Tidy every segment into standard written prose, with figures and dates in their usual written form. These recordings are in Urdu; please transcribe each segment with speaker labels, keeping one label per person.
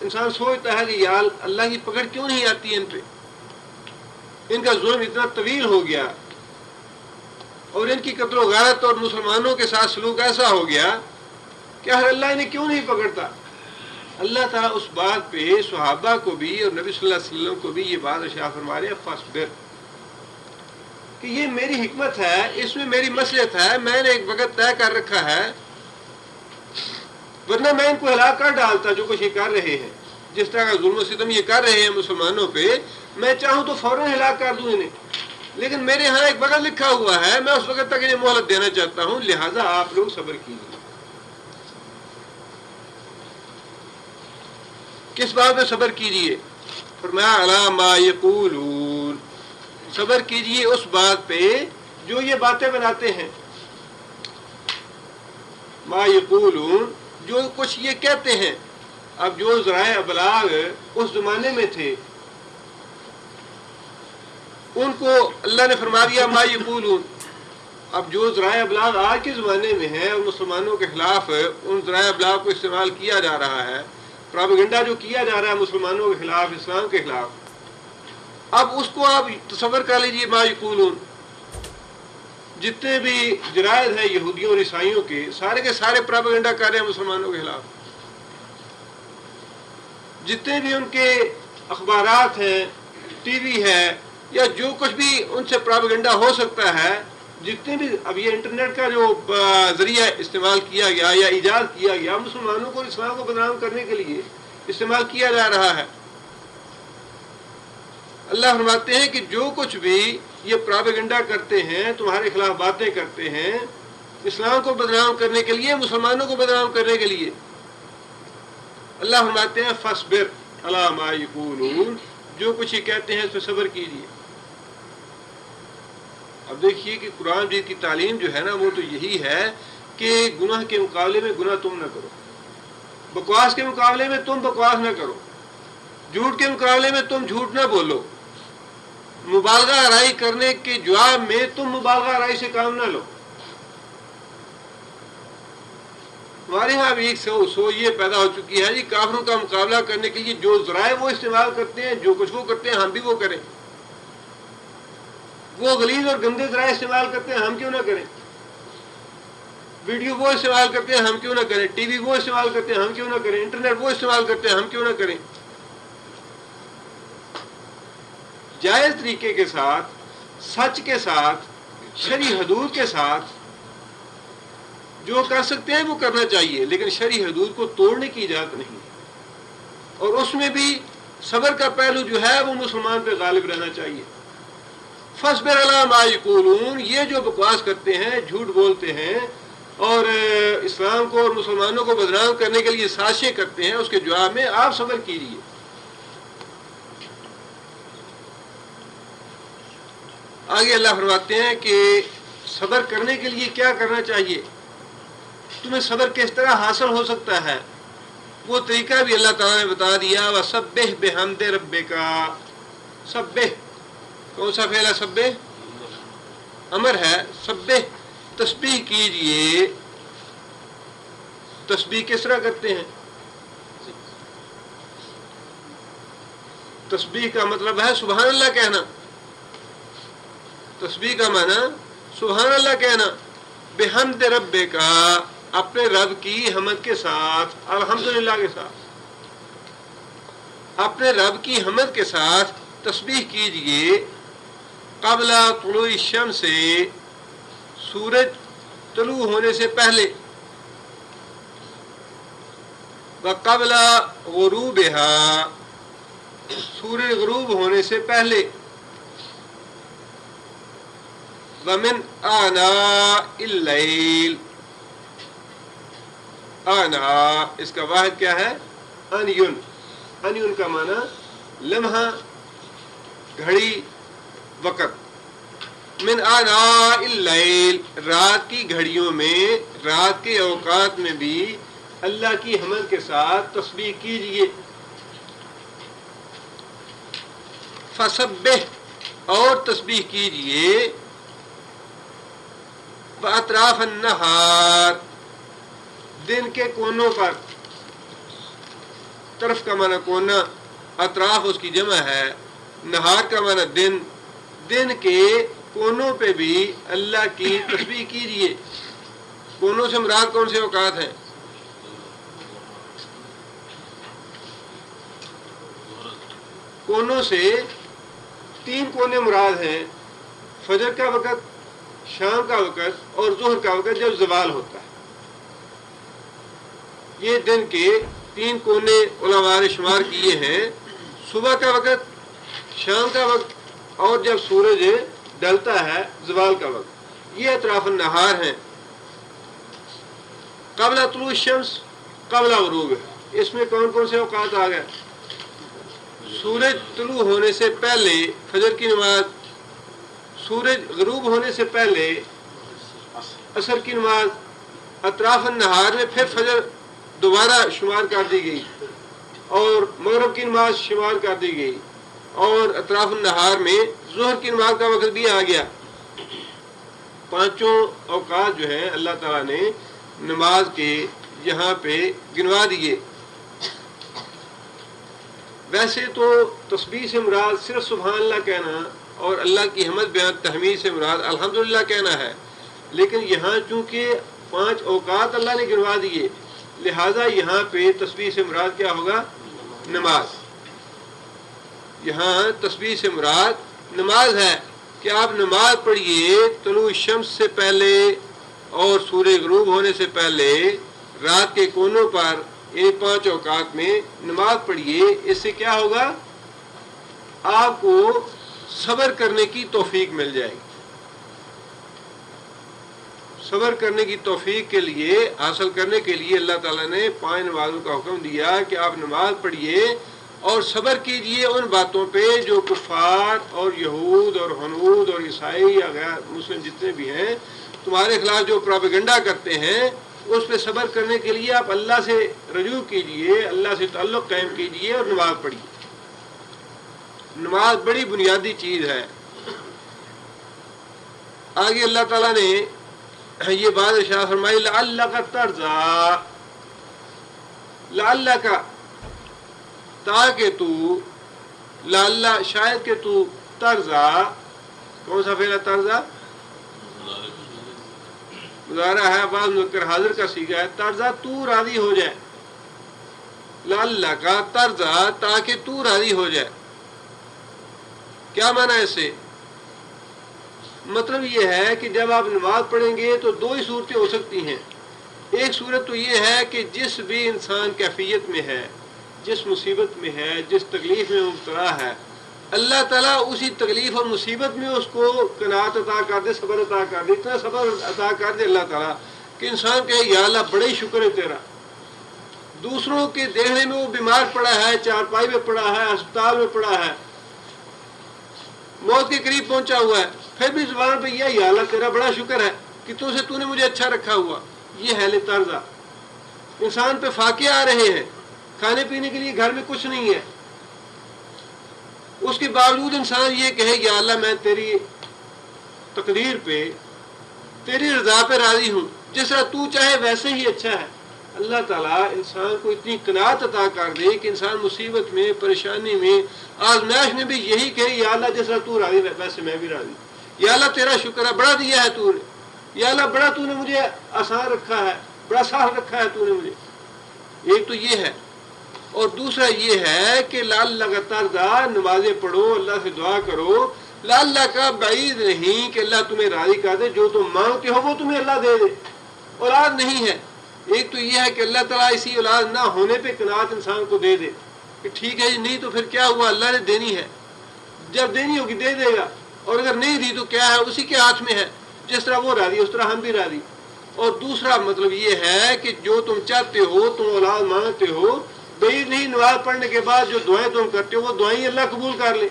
Speaker 1: انسان سوچتا ہے کہ یار اللہ کی پکڑ کیوں نہیں آتی ان پہ، ان کا ظلم اتنا طویل ہو گیا اور ان کی قتل و غارت اور مسلمانوں کے ساتھ سلوک ایسا ہو گیا کہ اللہ انہیں کیوں نہیں پکڑتا۔ اللہ تعالیٰ اس بات پہ صحابہ کو بھی اور نبی صلی اللہ علیہ وسلم کو بھی یہ بات ارشاد فرما رہے ہیں فاصبر، کہ یہ میری حکمت ہے، اس میں میری مصلحت ہے، میں نے ایک وقت طے کر رکھا ہے، ورنہ میں ان کو ہلاک کر ڈالتا جو کچھ یہ کر رہے ہیں، جس طرح کا ظلم و ستم یہ کر رہے ہیں مسلمانوں پہ، میں چاہوں تو فوراً ہلاک کر دوں انہیں، لیکن میرے ہاں ایک وقت لکھا ہوا ہے، میں اس وقت تک انہیں مہلت دینا چاہتا ہوں، لہٰذا آپ لوگ صبر کیجیے۔ کس بات میں صبر کیجیے؟ فرمایا علی ما یقولون، صبر کیجیے اس بات پہ جو یہ باتیں بناتے ہیں، ما یقولون جو کچھ یہ کہتے ہیں۔ اب جو ذرائع ابلاغ اس زمانے میں تھے ان کو اللہ نے فرما دیا ما یقولون۔ اب جو ذرائع ابلاغ آج کے زمانے میں ہیں اور مسلمانوں کے خلاف ان ذرائع ابلاغ کو استعمال کیا جا رہا ہے، پروپیگنڈا جو کیا جا رہا ہے مسلمانوں کے خلاف، اسلام کے خلاف، اب اس کو آپ تصور کر لیجیے ما یقولون۔ جتنے بھی جرائد ہیں یہودیوں اور عیسائیوں کے سارے پروپیگنڈا کر رہے ہیں مسلمانوں کے خلاف، جتنے بھی ان کے اخبارات ہیں، ٹی وی ہے، یا جو کچھ بھی ان سے پروپیگنڈا ہو سکتا ہے، جتنے بھی اب یہ انٹرنیٹ کا جو ذریعہ استعمال کیا گیا یا ایجاد کیا گیا مسلمانوں کو اسلام کو بدنام کرنے کے لیے استعمال کیا جا رہا ہے، اللہ فرماتے ہیں کہ جو کچھ بھی یہ پروپیگنڈا کرتے ہیں، تمہارے خلاف باتیں کرتے ہیں، اسلام کو بدنام کرنے کے لیے، مسلمانوں کو بدنام کرنے کے لیے، اللہ فرماتے ہیں فاصبر علی ما یقولون، جو کچھ یہ کہتے ہیں اس پہ صبر کیجیے۔ اب دیکھیے کہ قرآن مجید کی تعلیم جو ہے نا وہ تو یہی ہے کہ گناہ کے مقابلے میں گناہ تم نہ کرو، بکواس کے مقابلے میں تم بکواس نہ کرو، جھوٹ کے مقابلے میں تم جھوٹ نہ بولو، مبالغہ آرائی کرنے کے جواب میں تم مبالغہ آرائی سے کام نہ لو۔ ہمارے یہاں بھی ایک سو یہ پیدا ہو چکی ہے جی، کافروں کا مقابلہ کرنے کے لیے جو ذرائع وہ استعمال کرتے ہیں، جو کچھ وہ کرتے ہیں ہم بھی وہ کریں، وہ غلیظ اور گندے ذرائع استعمال کرتے ہیں ہم کیوں نہ کریں، ویڈیو وہ استعمال کرتے ہیں ہم کیوں نہ کریں، ٹی وی وہ استعمال کرتے ہیں ہم کیوں نہ کریں، انٹرنیٹ وہ استعمال کرتے ہیں ہم کیوں نہ کریں۔ جائز طریقے کے ساتھ، سچ کے ساتھ، شرعی حدود کے ساتھ جو کر سکتے ہیں وہ کرنا چاہیے، لیکن شرعی حدود کو توڑنے کی اجازت نہیں، اور اس میں بھی صبر کا پہلو جو ہے وہ مسلمان پہ غالب رہنا چاہیے۔ فاصبر علی ما یقولون، یہ جو بکواس کرتے ہیں، جھوٹ بولتے ہیں اور اسلام کو اور مسلمانوں کو بدنام کرنے کے لیے سازشیں کرتے ہیں، اس کے جواب میں آپ صبر کیجیے۔ آگے اللہ فرماتے ہیں کہ صبر کرنے کے لیے کیا کرنا چاہیے، تمہیں صبر کس طرح حاصل ہو سکتا ہے، وہ طریقہ بھی اللہ تعالیٰ نے بتا دیا۔ وَسَبِّحْ بِحَمْدِ رَبِّكَ، سبح کون سا فعل ہے؟ سبح امر ہے، سبح تسبیح کیجئے۔ تسبیح کس طرح کرتے ہیں؟ تسبیح کا مطلب ہے سبحان اللہ کہنا، تسبیح کا معنی سبحان اللہ کہنا، بحمد ربک، اپنے رب کی حمد کے ساتھ، الحمدللہ کے ساتھ، اپنے رب کی حمد کے ساتھ تسبیح کیجئے۔ قبل طلوع الشمس سے، سورج طلوع ہونے سے پہلے، وقبل غروبها، سورج غروب ہونے سے پہلے، ومن آناء اللیل، آناء اس کا واحد کیا ہے؟ انیون، انیون کا معنی لمحہ، گھڑی، وقت۔ من آناء اللیل، رات کی گھڑیوں میں، رات کے اوقات میں بھی اللہ کی حمد کے ساتھ تسبیح کیجئے۔ فسبح، اور تسبیح کیجئے، بأطراف النہار، دن کے کونوں پر، طرف کا معنی کونا، اطراف اس کی جمع ہے، نہار کا معنی دن، دن کے کونوں پہ بھی اللہ کی تسبیح کیجیے۔ کونوں سے مراد کون سے اوقات ہیں؟ کونوں سے 3 کونے مراد ہیں، فجر کا وقت، شام کا وقت اور ظہر کا وقت جب زوال ہوتا ہے۔ یہ دن کے 3 کونے علماء نے شمار کیے ہیں، صبح کا وقت، شام کا وقت اور جب سورج ڈلتا ہے زوال کا وقت، یہ اطراف النہار ہیں۔ قبل طلوع الشمس، قبل غروب، اس میں کون کون سے اوقات آ گئے؟ سورج طلوع ہونے سے پہلے فجر کی نماز، سورج غروب ہونے سے پہلے عصر کی نماز، اطراف النہار میں پھر فجر دوبارہ شمار کر دی گئی اور مغرب کی نماز شمار کر دی گئی، اور اطراف النہار میں ظہر کی نماز کا وقت بھی آ گیا۔ 5 اوقات جو ہیں اللہ تعالیٰ نے نماز کے یہاں پہ گنوا دیے۔ ویسے تو تسبیح سے مراد صرف سبحان اللہ کہنا اور اللہ کی حمد بیان تحمید سے مراد الحمدللہ کہنا ہے، لیکن یہاں چونکہ 5 اوقات اللہ نے گنوا دیے، لہذا یہاں پہ تسبیح سے مراد کیا ہوگا؟ نماز۔ یہاں تسبیح سے مراد نماز ہے کہ آپ نماز پڑھیے طلوع الشمس سے پہلے اور سورج غروب ہونے سے پہلے رات کے کونوں پر ان 5 اوقات میں نماز پڑھیے۔ اس سے کیا ہوگا؟ آپ کو صبر کرنے کی توفیق مل جائے گی۔ صبر کرنے کی توفیق کے لیے، حاصل کرنے کے لیے اللہ تعالیٰ نے 5 نمازوں کا حکم دیا کہ آپ نماز پڑھیے اور صبر کیجئے ان باتوں پہ جو کفار اور یہود اور ہنود اور عیسائی یا غیر مسلم جتنے بھی ہیں تمہارے خلاف جو پروپیگنڈا کرتے ہیں، اس پہ صبر کرنے کے لیے آپ اللہ سے رجوع کیجئے، اللہ سے تعلق قائم کیجئے اور نماز پڑھیے۔ نماز بڑی بنیادی چیز ہے۔ آگے اللہ تعالیٰ نے یہ بات ارشاد فرمائی، لعلک ترضیٰ، لعلک تاکہ تو، لعل شاید کہ تو، ترضیٰ، کون سا فعل ہے ترضیٰ؟ مضارع ہے، بعض مذکر حاضر کا صیغہ ہے، ترضیٰ تو راضی ہو جائے، لعلک ترضیٰ تاکہ تو راضی ہو جائے۔ کیا معنی ہے اس سے؟ مطلب یہ ہے کہ جب آپ نماز پڑھیں گے تو 2 ہی صورتیں ہو سکتی ہیں۔ ایک صورت تو یہ ہے کہ جس بھی انسان کیفیت میں ہے، جس مصیبت میں ہے، جس تکلیف میں مبتلا ہے، اللہ تعالیٰ اسی تکلیف اور مصیبت میں اس کو قناعت عطا کر دے، صبر عطا کر دے، اتنا صبر عطا کر دے اللہ تعالیٰ کہ انسان کہے یا اللہ بڑے ہی شکر ہے تیرا۔ دوسروں کے دیکھنے میں وہ بیمار پڑا ہے، چارپائی میں پڑا ہے، ہسپتال میں پڑا ہے، موت کے قریب پہنچا ہوا ہے، پھر بھی زبان پہ یہ یا اللہ تیرا بڑا شکر ہے کہ تو نے مجھے اچھا رکھا ہوا۔ یہ ہے ترضیٰ۔ انسان پہ فاقے آ رہے ہیں، کھانے پینے کے لیے گھر میں کچھ نہیں ہے، اس کے باوجود انسان یہ کہے یا اللہ میں تیری تقدیر پہ، تیری رضا پہ راضی ہوں، جس طرح تو چاہے ویسے ہی اچھا ہے۔ اللہ تعالیٰ انسان کو اتنی قناعت عطا کر دے کہ انسان مصیبت میں، پریشانی میں، آزمائش میں بھی یہی کہے یا اللہ جس طرح تو راضی ویسے میں بھی راضی، یا اللہ تیرا شکر ہے، بڑا دیا ہے تو نے، یا اللہ بڑا تو نے مجھے آسان رکھا ہے، بڑا سہل رکھا ہے تو نے مجھے۔ ایک تو یہ ہے، اور دوسرا یہ ہے کہ لعلک ترضیٰ، نمازیں پڑھو، اللہ سے دعا کرو، لعلک بعید نہیں کہ اللہ تمہیں راضی کر دے، جو تم مانگتے ہو وہ تمہیں اللہ دے دے۔ اولاد نہیں ہے، ایک تو یہ ہے کہ اللہ تعالیٰ اسی اولاد نہ ہونے پہ قناعت انسان کو دے دے کہ ٹھیک ہے جی، نہیں تو پھر کیا ہوا، اللہ نے دینی ہے، جب دینی ہوگی دے دے گا، اور اگر نہیں دی تو کیا ہے، اسی کے ہاتھ میں ہے، جس طرح وہ راضی اس طرح ہم بھی راضی۔ اور دوسرا مطلب یہ ہے کہ جو تم چاہتے ہو، تم اولاد مانگتے ہو، بعید نہیں نماز پڑھنے کے بعد جو دعائیں تم کرتے ہو وہ دعائیں اللہ قبول کر لے،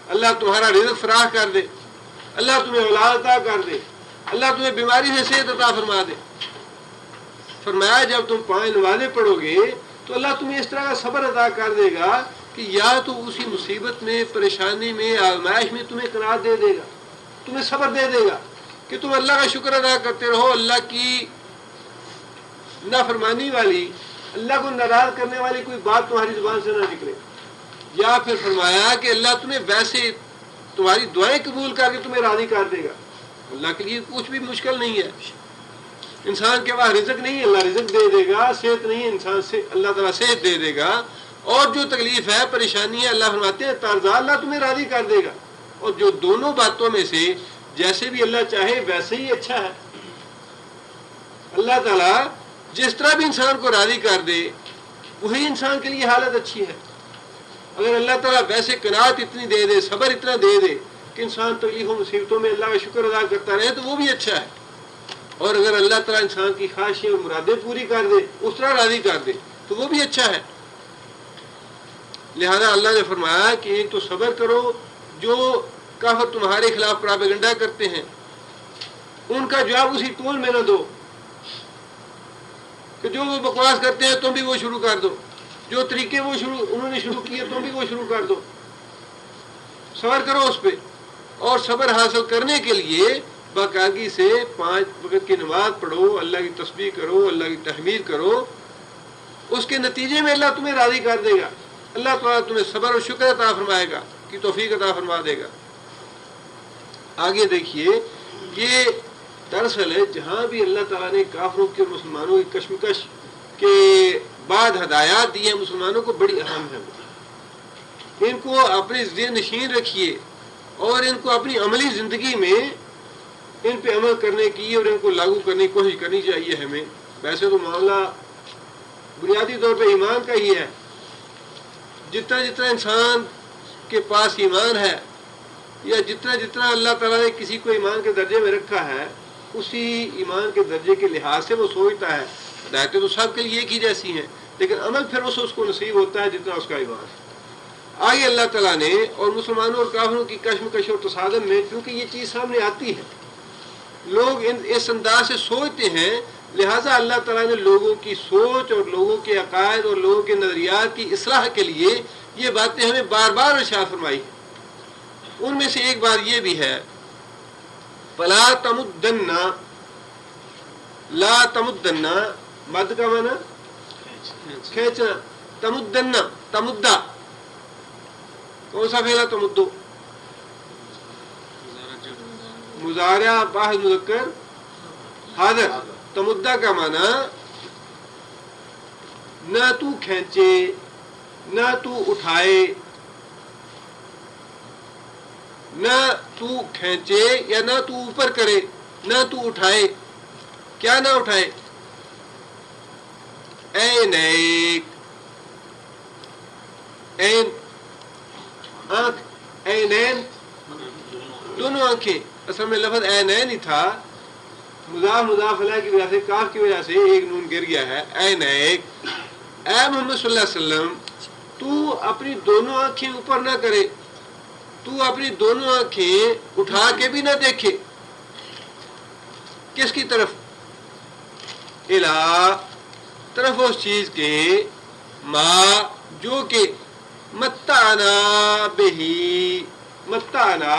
Speaker 1: اللہ تمہارا رزق فراہ کر دے، اللہ تمہیں اولاد عطا کر دے، اللہ تمہیں بیماری سے صحت عطا فرما دے۔ فرمایا جب تم 5 نمازیں پڑھو گے تو اللہ تمہیں اس طرح کا صبر عطا کر دے گا کہ یا تو اسی مصیبت میں، پریشانی میں، آزمائش میں تمہیں قناعت دے دے گا، تمہیں صبر دے دے گا کہ تم اللہ کا شکر ادا کرتے رہو، اللہ کی نافرمانی والی اللہ کو ناراض کرنے والی کوئی بات تمہاری زبان سے نہ نکلے. یا پھر فرمایا کہ اللہ تمہیں ویسے تمہاری دعائیں قبول کر کے تمہیں راضی کر دے گا. اللہ کے لیے کچھ بھی مشکل نہیں ہے. انسان کے پاس رزق نہیں ہے، اللہ رزق دے دے گا. صحت نہیں ہے، انسان سے اللہ تعالیٰ صحت دے دے گا. اور جو تکلیف ہے، پریشانی ہے، اللہ فرماتے ہیں تارزا اللہ تمہیں راضی کر دے گا. اور جو دونوں باتوں میں سے جیسے بھی اللہ چاہے ویسے ہی اچھا ہے. اللہ تعالیٰ جس طرح بھی انسان کو راضی کر دے وہی انسان کے لیے حالت اچھی ہے. اگر اللہ تعالیٰ ویسے قناعت اتنی دے دے، صبر اتنا دے دے کہ انسان تکلیفوں مصیبتوں میں اللہ کا شکر ادا کرتا رہے تو وہ بھی اچھا ہے. اور اگر اللہ تعالیٰ انسان کی خواہشیں اور مرادیں پوری کر دے، اس طرح راضی کر دے تو وہ بھی اچھا ہے. لہذا اللہ نے فرمایا کہ ایک تو صبر کرو، جو کافر تمہارے خلاف پراپیگنڈا کرتے ہیں ان کا جواب اسی طول میں نہ دو کہ جو وہ بکواس کرتے ہیں تم بھی وہ شروع کر دو، جو طریقے انہوں نے شروع کیے تم بھی وہ شروع کر دو. صبر کرو اس پہ. اور صبر حاصل کرنے کے لیے باقاعدگی سے 5 وقت کی نماز پڑھو، اللہ کی تسبیح کرو، اللہ کی تحمید کرو. اس کے نتیجے میں اللہ تمہیں راضی کر دے گا. اللہ تعالیٰ تمہیں صبر اور شکر عطا فرمائے گا، کی توفیق عطا فرما دے گا. آگے دیکھیے کہ دراصل جہاں بھی اللہ تعالیٰ نے کافروں کی اور مسلمانوں کی کشمکش کے بعد ہدایات دی ہیں مسلمانوں کو بڑی اہم ہے. ان کو اپنے ذہن نشین رکھیے اور ان کو اپنی عملی زندگی میں ان پہ عمل کرنے کی اور ان کو لاگو کرنے کی کوشش کرنی چاہیے ہمیں. ویسے تو معاملہ بنیادی طور پہ ایمان کا ہی ہے. جتنا جتنا انسان کے پاس ایمان ہے یا جتنا جتنا اللہ تعالیٰ نے کسی کو ایمان کے درجے میں رکھا ہے اسی ایمان کے درجے کے لحاظ سے وہ سوچتا ہے. ہدایتیں تو سب کے لیے ایک ہی جیسی ہیں لیکن عمل پھر اس کو نصیب ہوتا ہے جتنا اس کا ایمان ہے. آگے اللہ تعالیٰ نے اور مسلمانوں اور کافروں کی کشمکش اور تصادم میں کیونکہ یہ چیز سامنے آتی ہے، لوگ اس انداز سے سوچتے ہیں، لہٰذا اللہ تعالیٰ نے لوگوں کی سوچ اور لوگوں کے عقائد اور لوگوں کے نظریات کی اصلاح کے لیے یہ باتیں ہمیں بار بار ارشاد فرمائی ہیں. ان میں سے ایک بات یہ بھی ہے فلا تمدن، لا تمدن، مد کا معنی کھینچنا، تمدن تمدا کون سا فعل ہے؟ تمدو مضارع واحد مذکر حاضر. تمدا کا معنی نہ تو کھینچے نہ تو اٹھائے، نہ تو کھینچے یا نہ تو اوپر کرے، نہ تو اٹھائے. کیا نہ اٹھائے؟ عینیک، عین آنکھ، عینین دونوں آنکھیں. اصل میں لفظ عینین ہی تھا، مضاف الیہ کی وجہ سے کاف کی وجہ سے ایک نون گر گیا ہے. عینیک، اے محمد صلی اللہ علیہ وسلم تو اپنی دونوں آنکھیں اوپر نہ کرے، تو اپنی دونوں آنکھیں اٹھا کے بھی نہ دیکھے. کس کی طرف؟ الا، طرف اس چیز کے، ما جو کہ متعنا بہی، متعنا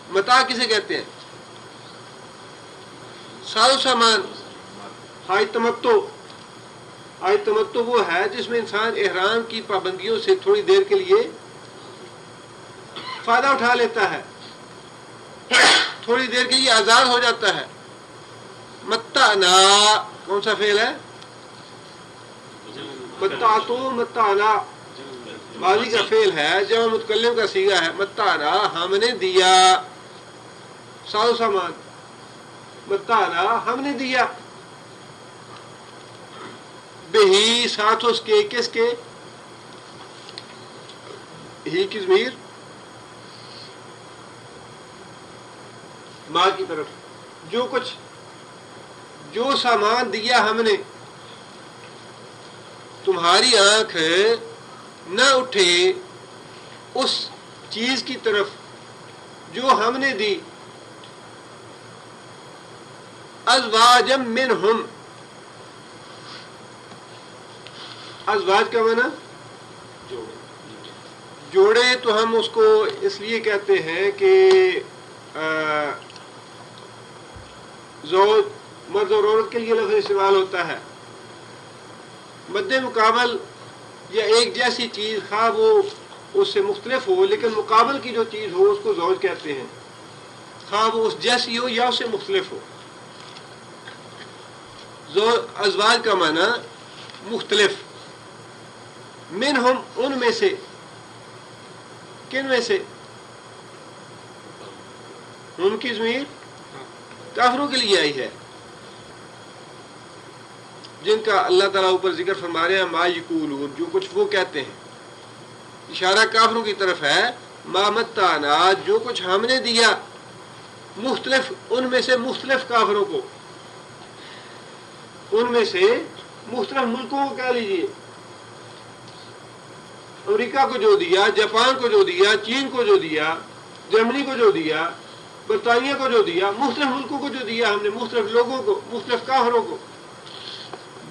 Speaker 1: متاع کسے کہتے ہیں؟ ساز و سامان. حاج تمتع، حاج تمتع وہ ہے جس میں انسان احرام کی پابندیوں سے تھوڑی دیر کے لیے فائدہ اٹھا لیتا ہے، تھوڑی دیر کے لیے آزاد ہو جاتا ہے. متعنا کون سا فعل ہے؟ متعتو، متعنا ماضی کا فعل ہے، جب متکلم کا صیغہ ہے. متعنا ہم نے دیا، ساز و سامان. متعنا ہم نے دیا، بہی ساتھ اس کے، کس کے؟ ہی کی ضمیر ماں کی طرف. جو کچھ، جو سامان دیا ہم نے، تمہاری آنکھ نہ اٹھے اس چیز کی طرف جو ہم نے دی. ازواجم منہم، ازواج کا معنی جوڑے. تو ہم اس کو اس لیے کہتے ہیں کہ زوج مرد اور عورت کے لیے لفظ استعمال ہوتا ہے. مد مقابل یا ایک جیسی چیز خواہ وہ اس سے مختلف ہو لیکن مقابل کی جو چیز ہو اس کو زوج کہتے ہیں، خواہ وہ اس جیسی ہو یا اس سے مختلف ہو. ازواج کا معنی مختلف. منہم ان میں سے، کن میں سے؟ ان کی ضمیر کافروں کے لیے آئی ہے جن کا اللہ تعالیٰ اوپر ذکر فرما رہے ہیں ما یقولون، جو کچھ وہ کہتے ہیں. اشارہ کافروں کی طرف ہے. ما متعنا، جو کچھ ہم نے دیا، مختلف ان میں سے مختلف کافروں کو، ان میں سے مختلف ملکوں کو کہہ لیجیے، امریکہ کو جو دیا، جاپان کو جو دیا، چین کو جو دیا، جرمنی کو جو دیا، برطانیہ کو جو دیا، مختلف ملکوں کو جو دیا ہم نے، مختلف لوگوں کو، مختلف کافروں کو،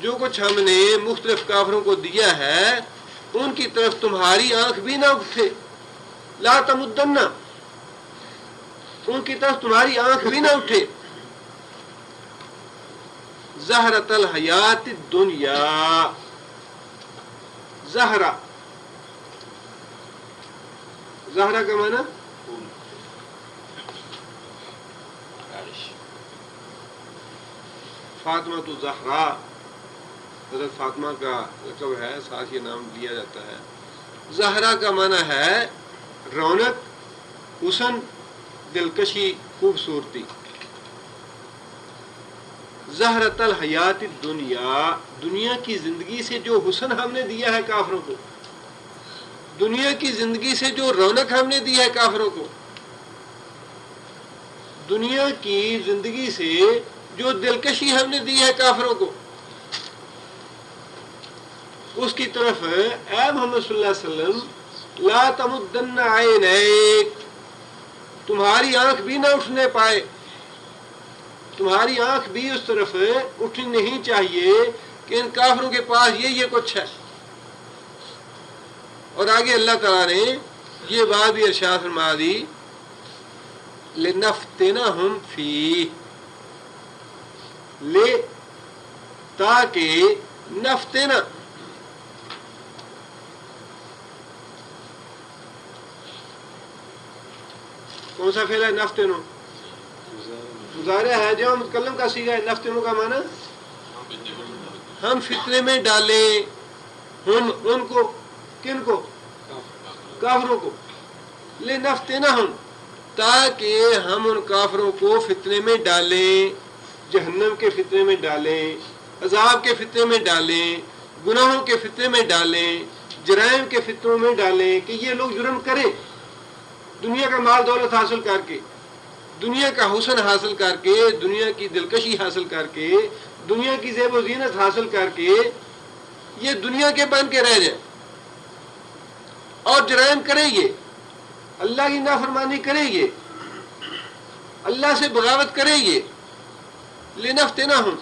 Speaker 1: جو کچھ ہم نے مختلف کافروں کو دیا ہے ان کی طرف تمہاری آنکھ بھی نہ اٹھے. لا تمدن، ان کی طرف تمہاری آنکھ بھی نہ اٹھے. زہرۃ الحیات الدنیا، زہرہ، زہرہ کا معنی فاطمہ تو زہرا، حضرت فاطمہ کا لقب ہے، ساتھ یہ نام لیا جاتا ہے. زہرا کا معنی ہے رونق، حسن، دلکشی، خوبصورتی. زہرۃ الحیات الدنیا، دنیا کی زندگی سے جو حسن ہم نے دیا ہے کافروں کو، دنیا کی زندگی سے جو رونق ہم نے دی ہے کافروں کو، دنیا کی زندگی سے جو دلکشی ہم نے دی ہے کافروں کو، اس کی طرف اے محمد صلی اللہ علیہ وسلم لا تمدن عینیک، تمہاری آنکھ بھی نہ اٹھنے پائے، تمہاری آنکھ بھی اس طرف اٹھنی نہیں چاہیے کہ ان کافروں کے پاس یہ کچھ ہے. اور آگے اللہ تعالیٰ نے یہ بات بھی ارشاد فرما دی لنفتنہم فیہ، لے تاکہ نفتنا، کون سا فعل ہے؟ نفتنو مضارع ہے جو متکلم کا صیغہ ہے. نفتنو کا معنی ہم فتنے میں ڈالیں، ہم ان کو، کن کو؟ کافروں کو. لنفتنہم، تاکہ ہم ان کافروں کو فتنے میں ڈالیں، جہنم کے فتنے میں ڈالیں، عذاب کے فتنے میں ڈالیں، گناہوں کے فتنے میں ڈالیں، جرائم کے فتنوں میں ڈالیں کہ یہ لوگ جرم کریں، دنیا کا مال دولت حاصل کر کے، دنیا کا حسن حاصل کر کے، دنیا کی دلکشی حاصل کر کے، دنیا کی زیب و زینت حاصل کر کے یہ دنیا کے بن کے رہ جائیں اور جرائم کریں گے، اللہ کی نافرمانی کریں گے، اللہ سے بغاوت کریں گے. لنفتنہم،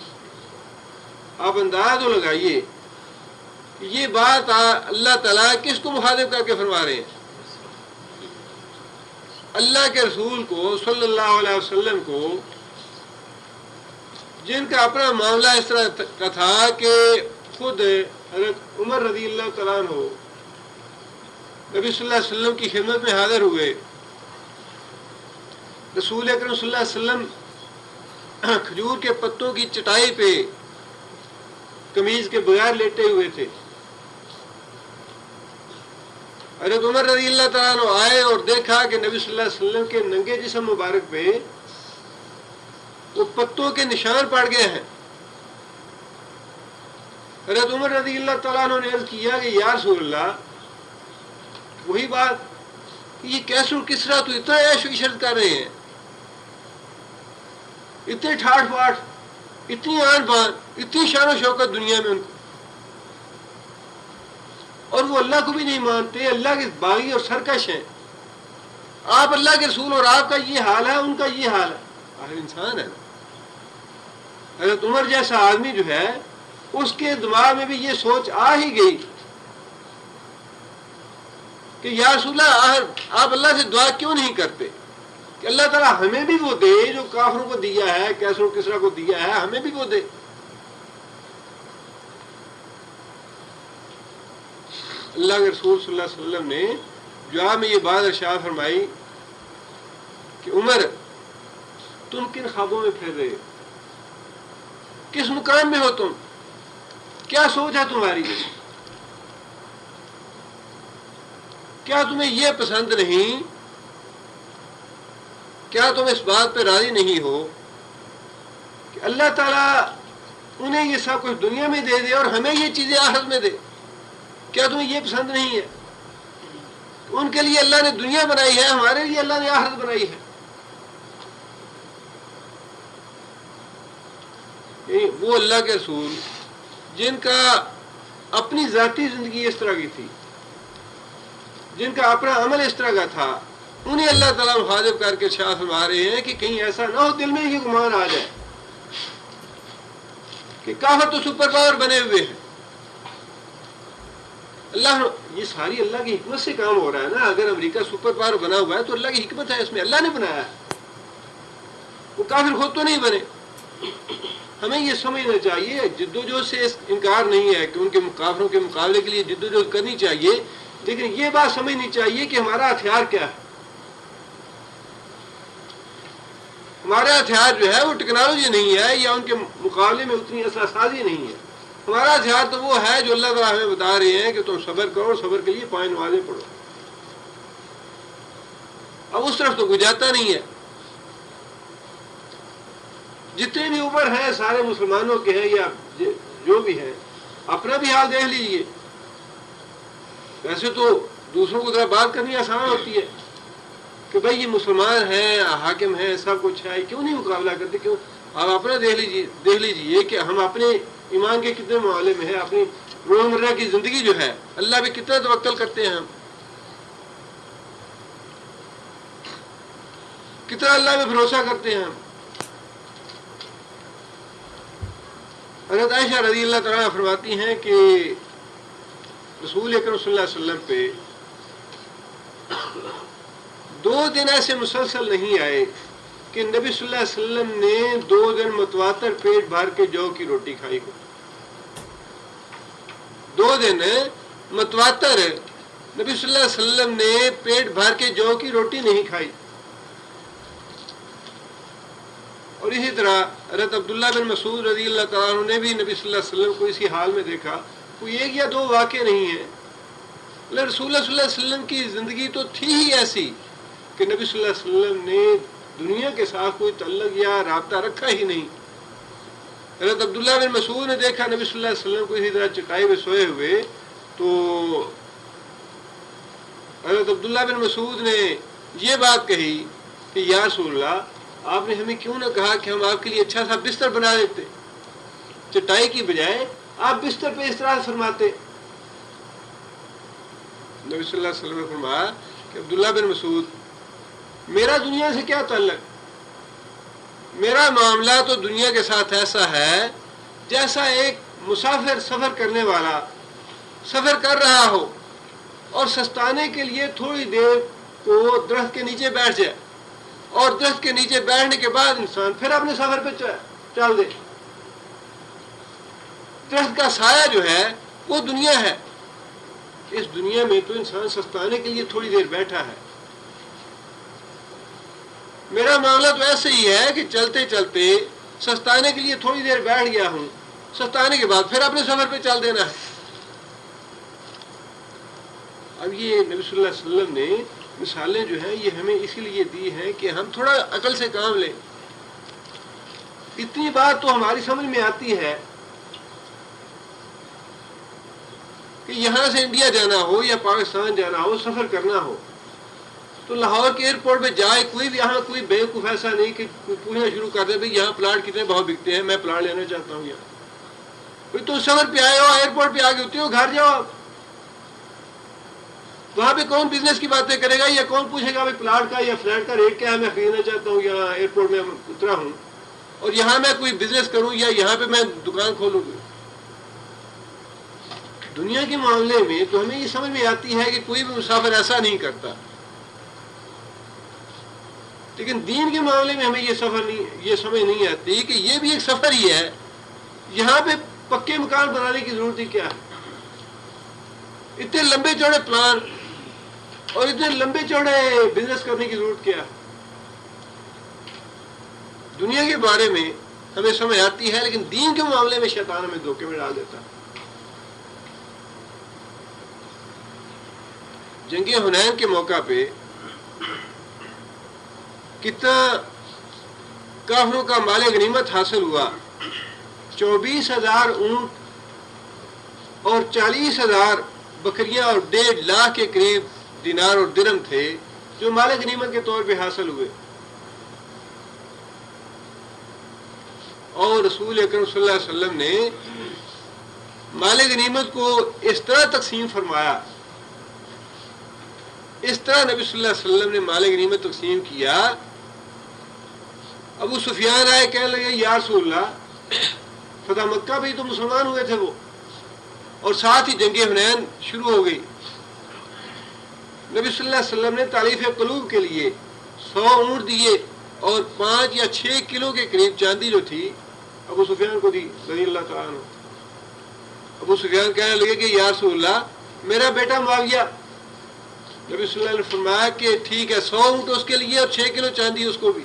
Speaker 1: آپ انداز تو لگائیے یہ بات اللہ تعالیٰ کس کو مخاطب کر کے فرما رہے ہیں؟ اللہ کے رسول کو صلی اللہ علیہ وسلم کو، جن کا اپنا معاملہ اس طرح کا تھا کہ خود حضرت عمر رضی اللہ تعالیٰ عنہ نبی صلی اللہ علیہ وسلم کی خدمت میں حاضر ہوئے. رسول اکرم صلی اللہ علیہ وسلم کھجور کے پتوں کی چٹائی پہ قمیض کے بغیر لیٹے ہوئے تھے. حضرت عمر رضی اللہ تعالیٰ عنہ آئے اور دیکھا کہ نبی صلی اللہ علیہ وسلم کے ننگے جسم مبارک پہ وہ پتوں کے نشان پڑ گئے ہیں. حضرت عمر رضی اللہ تعالیٰ عنہ نے عرض کیا کہ یا رسول اللہ، وہی بات کہ یہ کیسر کسرا تو اتنا عیش و عشرت کر رہے ہیں، اتنے ٹھاٹ پاٹ، اتنی آن بان، اتنی شان و شوکت دنیا میں ان کو، اور وہ اللہ کو بھی نہیں مانتے، اللہ کے باغی اور سرکش ہیں. آپ اللہ کے رسول اور آپ کا یہ حال ہے، ان کا یہ حال ہے. آخر انسان ہے. حضرت عمر جیسا آدمی جو ہے اس کے دماغ میں بھی یہ سوچ آ ہی گئی کہ یا رسول اللہ، آپ اللہ سے دعا کیوں نہیں کرتے کہ اللہ تعالیٰ ہمیں بھی وہ دے جو کافروں کو دیا ہے، کیسر و کسرا کو دیا ہے، ہمیں بھی وہ دے۔ اللہ کے رسول صلی اللہ علیہ وسلم نے جواب میں یہ بات ارشاد فرمائی کہ عمر تم کن خوابوں میں پھر رہے، کس مقام میں ہو تم، کیا سوچ ہے تمہاری، کیا تمہیں یہ پسند نہیں، کیا تم اس بات پہ راضی نہیں ہو کہ اللہ تعالیٰ انہیں یہ سب کچھ دنیا میں دے دے اور ہمیں یہ چیزیں آخرت میں دے؟ کیا تمہیں یہ پسند نہیں ہے؟ ان کے لیے اللہ نے دنیا بنائی ہے، ہمارے لیے اللہ نے آخرت بنائی ہے۔ وہ اللہ کے رسول جن کا اپنی ذاتی زندگی اس طرح کی تھی، جن کا اپنا عمل اس طرح کا تھا، انہیں اللہ تعالیٰ مخاطب کر کے ارشاد فرما رہے ہیں کہ کہیں ایسا نہ ہو دل میں یہ گمان آ جائے کہ کافر تو سپر پاور بنے ہوئے ہیں۔ اللہ یہ ساری اللہ کی حکمت سے کام ہو رہا ہے نا۔ اگر امریکہ سپر پاور بنا ہوا ہے تو اللہ کی حکمت ہے، اس میں اللہ نے بنایا ہے، وہ کافر خود تو نہیں بنے۔ ہمیں یہ سمجھنا چاہیے، جدوجہد سے انکار نہیں ہے کہ ان کے کافروں کے مقابلے کے لیے جدوجہد کرنی چاہیے، لیکن یہ بات سمجھنی چاہیے کہ ہمارا ہتھیار کیا ہے۔ ہمارا ہتھیار جو ہے وہ ٹیکنالوجی نہیں ہے یا ان کے مقابلے میں اتنی اثر سازی نہیں ہے۔ ہمارا ہتھیار تو وہ ہے جو اللہ تعالیٰ ہمیں بتا رہے ہیں کہ تم صبر کرو، صبر کے لیے 5 نمازیں پڑھو۔ اب اس طرف تو کوئی جاتا نہیں ہے۔ جتنے بھی اوپر ہیں سارے مسلمانوں کے ہیں یا جو بھی ہیں، اپنا بھی حال دیکھ لیجئے۔ ویسے تو دوسروں کو ذرا بات کرنی آسان ہوتی ہے کہ بھائی یہ مسلمان ہیں، حاکم ہیں، سب کچھ ہے، کیوں نہیں مقابلہ کرتے؟ کیوں؟ آپ اپنا دیکھ لیجئے کہ ہم اپنے ایمان کے کتنے معاملے میں ہیں، اپنی روزمرہ کی زندگی جو ہے اللہ پہ کتنا توکل کرتے ہیں، ہم کتنا اللہ پہ بھروسہ کرتے ہیں۔ ہم حضرت عائشہ رضی اللہ تعالیٰ فرماتی ہیں کہ رسول اکرم صلی اللہ علیہ وسلم پہ 2 دن ایسے مسلسل نہیں آئے کہ نبی صلی اللہ علیہ وسلم نے 2 دن متواتر پیٹ بھر کے جو کی روٹی کھائی ہو۔ 2 دن متواتر نبی صلی اللہ علیہ وسلم نے پیٹ بھر کے جو کی روٹی نہیں کھائی۔ اور اسی طرح حضرت عبداللہ بن مسعود رضی اللہ تعالیٰ عنہ نے بھی نبی صلی اللہ علیہ وسلم کو اسی حال میں دیکھا۔ کوئی 1 یا 2 واقعے نہیں ہیں، لیکن رسول اللہ صلی اللہ علیہ وسلم کی زندگی تو تھی ہی ایسی کہ نبی صلی اللہ علیہ وسلم نے دنیا کے ساتھ کوئی تعلق یا رابطہ رکھا ہی نہیں۔ حضرت عبداللہ بن مسعود نے دیکھا نبی صلی اللہ علیہ وسلم کو اسی طرح چٹائی میں سوئے ہوئے، تو حضرت عبداللہ بن مسعود نے یہ بات کہی کہ یا رسول اللہ، آپ نے ہمیں کیوں نہ کہا کہ ہم آپ کے لیے اچھا سا بستر بنا دیتے، چٹائی کی بجائے آپ بستر پہ اس طرح فرماتے۔ نبی صلی اللہ علیہ وسلم نے فرمایا کہ عبداللہ بن مسعود، میرا دنیا سے کیا تعلق؟ میرا معاملہ تو دنیا کے ساتھ ایسا ہے جیسا ایک مسافر سفر کرنے والا سفر کر رہا ہو اور سستانے کے لیے تھوڑی دیر کو درخت کے نیچے بیٹھ جائے، اور درخت کے نیچے بیٹھنے کے بعد انسان پھر اپنے سفر پہ چل دے۔ درخت کا سایہ جو ہے وہ دنیا ہے۔ اس دنیا میں تو انسان سستانے کے لیے تھوڑی دیر بیٹھا ہے۔ میرا معاملہ تو ایسے ہی ہے کہ چلتے چلتے سستانے کے لیے تھوڑی دیر بیٹھ گیا ہوں، سستانے کے بعد پھر اپنے سفر پہ چل دینا ہے۔ اب یہ نبی صلی اللہ علیہ وسلم نے مثالیں جو ہیں یہ ہمیں اسی لیے دی ہیں کہ ہم تھوڑا عقل سے کام لیں۔ اتنی بات تو ہماری سمجھ میں آتی ہے کہ یہاں سے انڈیا جانا ہو یا پاکستان جانا ہو، سفر کرنا ہو، تو لاہور کے ایئرپورٹ پہ جائے کوئی بھی یہاں کوئی بیوقوف ایسا نہیں کہ پوچھنا شروع کر دے بھائی یہاں پلاٹ کتنے بہت بکتے ہیں، میں پلاٹ لینا چاہتا ہوں یہاں۔ تو سفر پہ آئے ہو، ایئرپورٹ پہ آ کے اترے ہو، گھر جاؤ آپ۔ وہاں پہ کون بزنس کی باتیں کرے گا یا کون پوچھے گا بھائی پلاٹ کا یا فلیٹ کا ریٹ کیا ہے، میں خریدنا چاہتا ہوں، یہاں ایئرپورٹ میں اترا ہوں اور یہاں میں کوئی بزنس کروں یا یہاں پہ میں دکان کھولوں گی۔ دنیا کے معاملے میں تو ہمیں یہ سمجھ میں آتی ہے کہ کوئی بھی مسافر ایسا نہیں کرتا۔ لیکن دین کے معاملے میں ہمیں یہ سمجھ نہیں آتی کہ یہ بھی ایک سفر ہی ہے. یہاں پہ پکے مکان بنانے کی ضرورت ہی کیا ہے؟ اتنے لمبے چوڑے پلان اور اتنے لمبے چوڑے بزنس کرنے کی ضرورت کیا ہے؟ دنیا کے بارے میں ہمیں سمجھ آتی ہے، لیکن دین کے معاملے میں شیطان ہمیں دھوکے میں ڈال دیتا ہے. جنگ حنین کے موقع پہ کتنا کافروں کا مال غنیمت حاصل ہوا. 24,000 اونٹ اور 40,000 بکریاں اور 1.5 لاکھ کے قریب دینار اور درہم تھے جو مال غنیمت کے طور پہ حاصل ہوئے. اور رسول اکرم صلی اللہ علیہ وسلم نے مال غنیمت کو اس طرح تقسیم فرمایا، اس طرح نبی صلی اللہ علیہ وسلم نے مال غنیمت تقسیم کیا. ابو سفیان آئے، کہنے لگے یا رسول اللہ، فتح مکہ پہ ہی تو مسلمان ہوئے تھے وہ، اور ساتھ ہی جنگ حنین شروع ہو گئی. نبی صلی اللہ علیہ وسلم نے تالیف قلوب کے لیے 100 اونٹ دیے اور 5 یا 6 کلو کے قریب چاندی جو تھی ابو سفیان کو دی رضی اللہ تعالیٰ عنہ. ابو سفیان کہنے لگے کہ یا رسول اللہ، میرا بیٹا معاویہ. نبی صلی اللہ علیہ وسلم نے فرمایا کہ ٹھیک ہے، 100 اونٹ اس کے لیے اور 6 کلو چاندی اس کو بھی.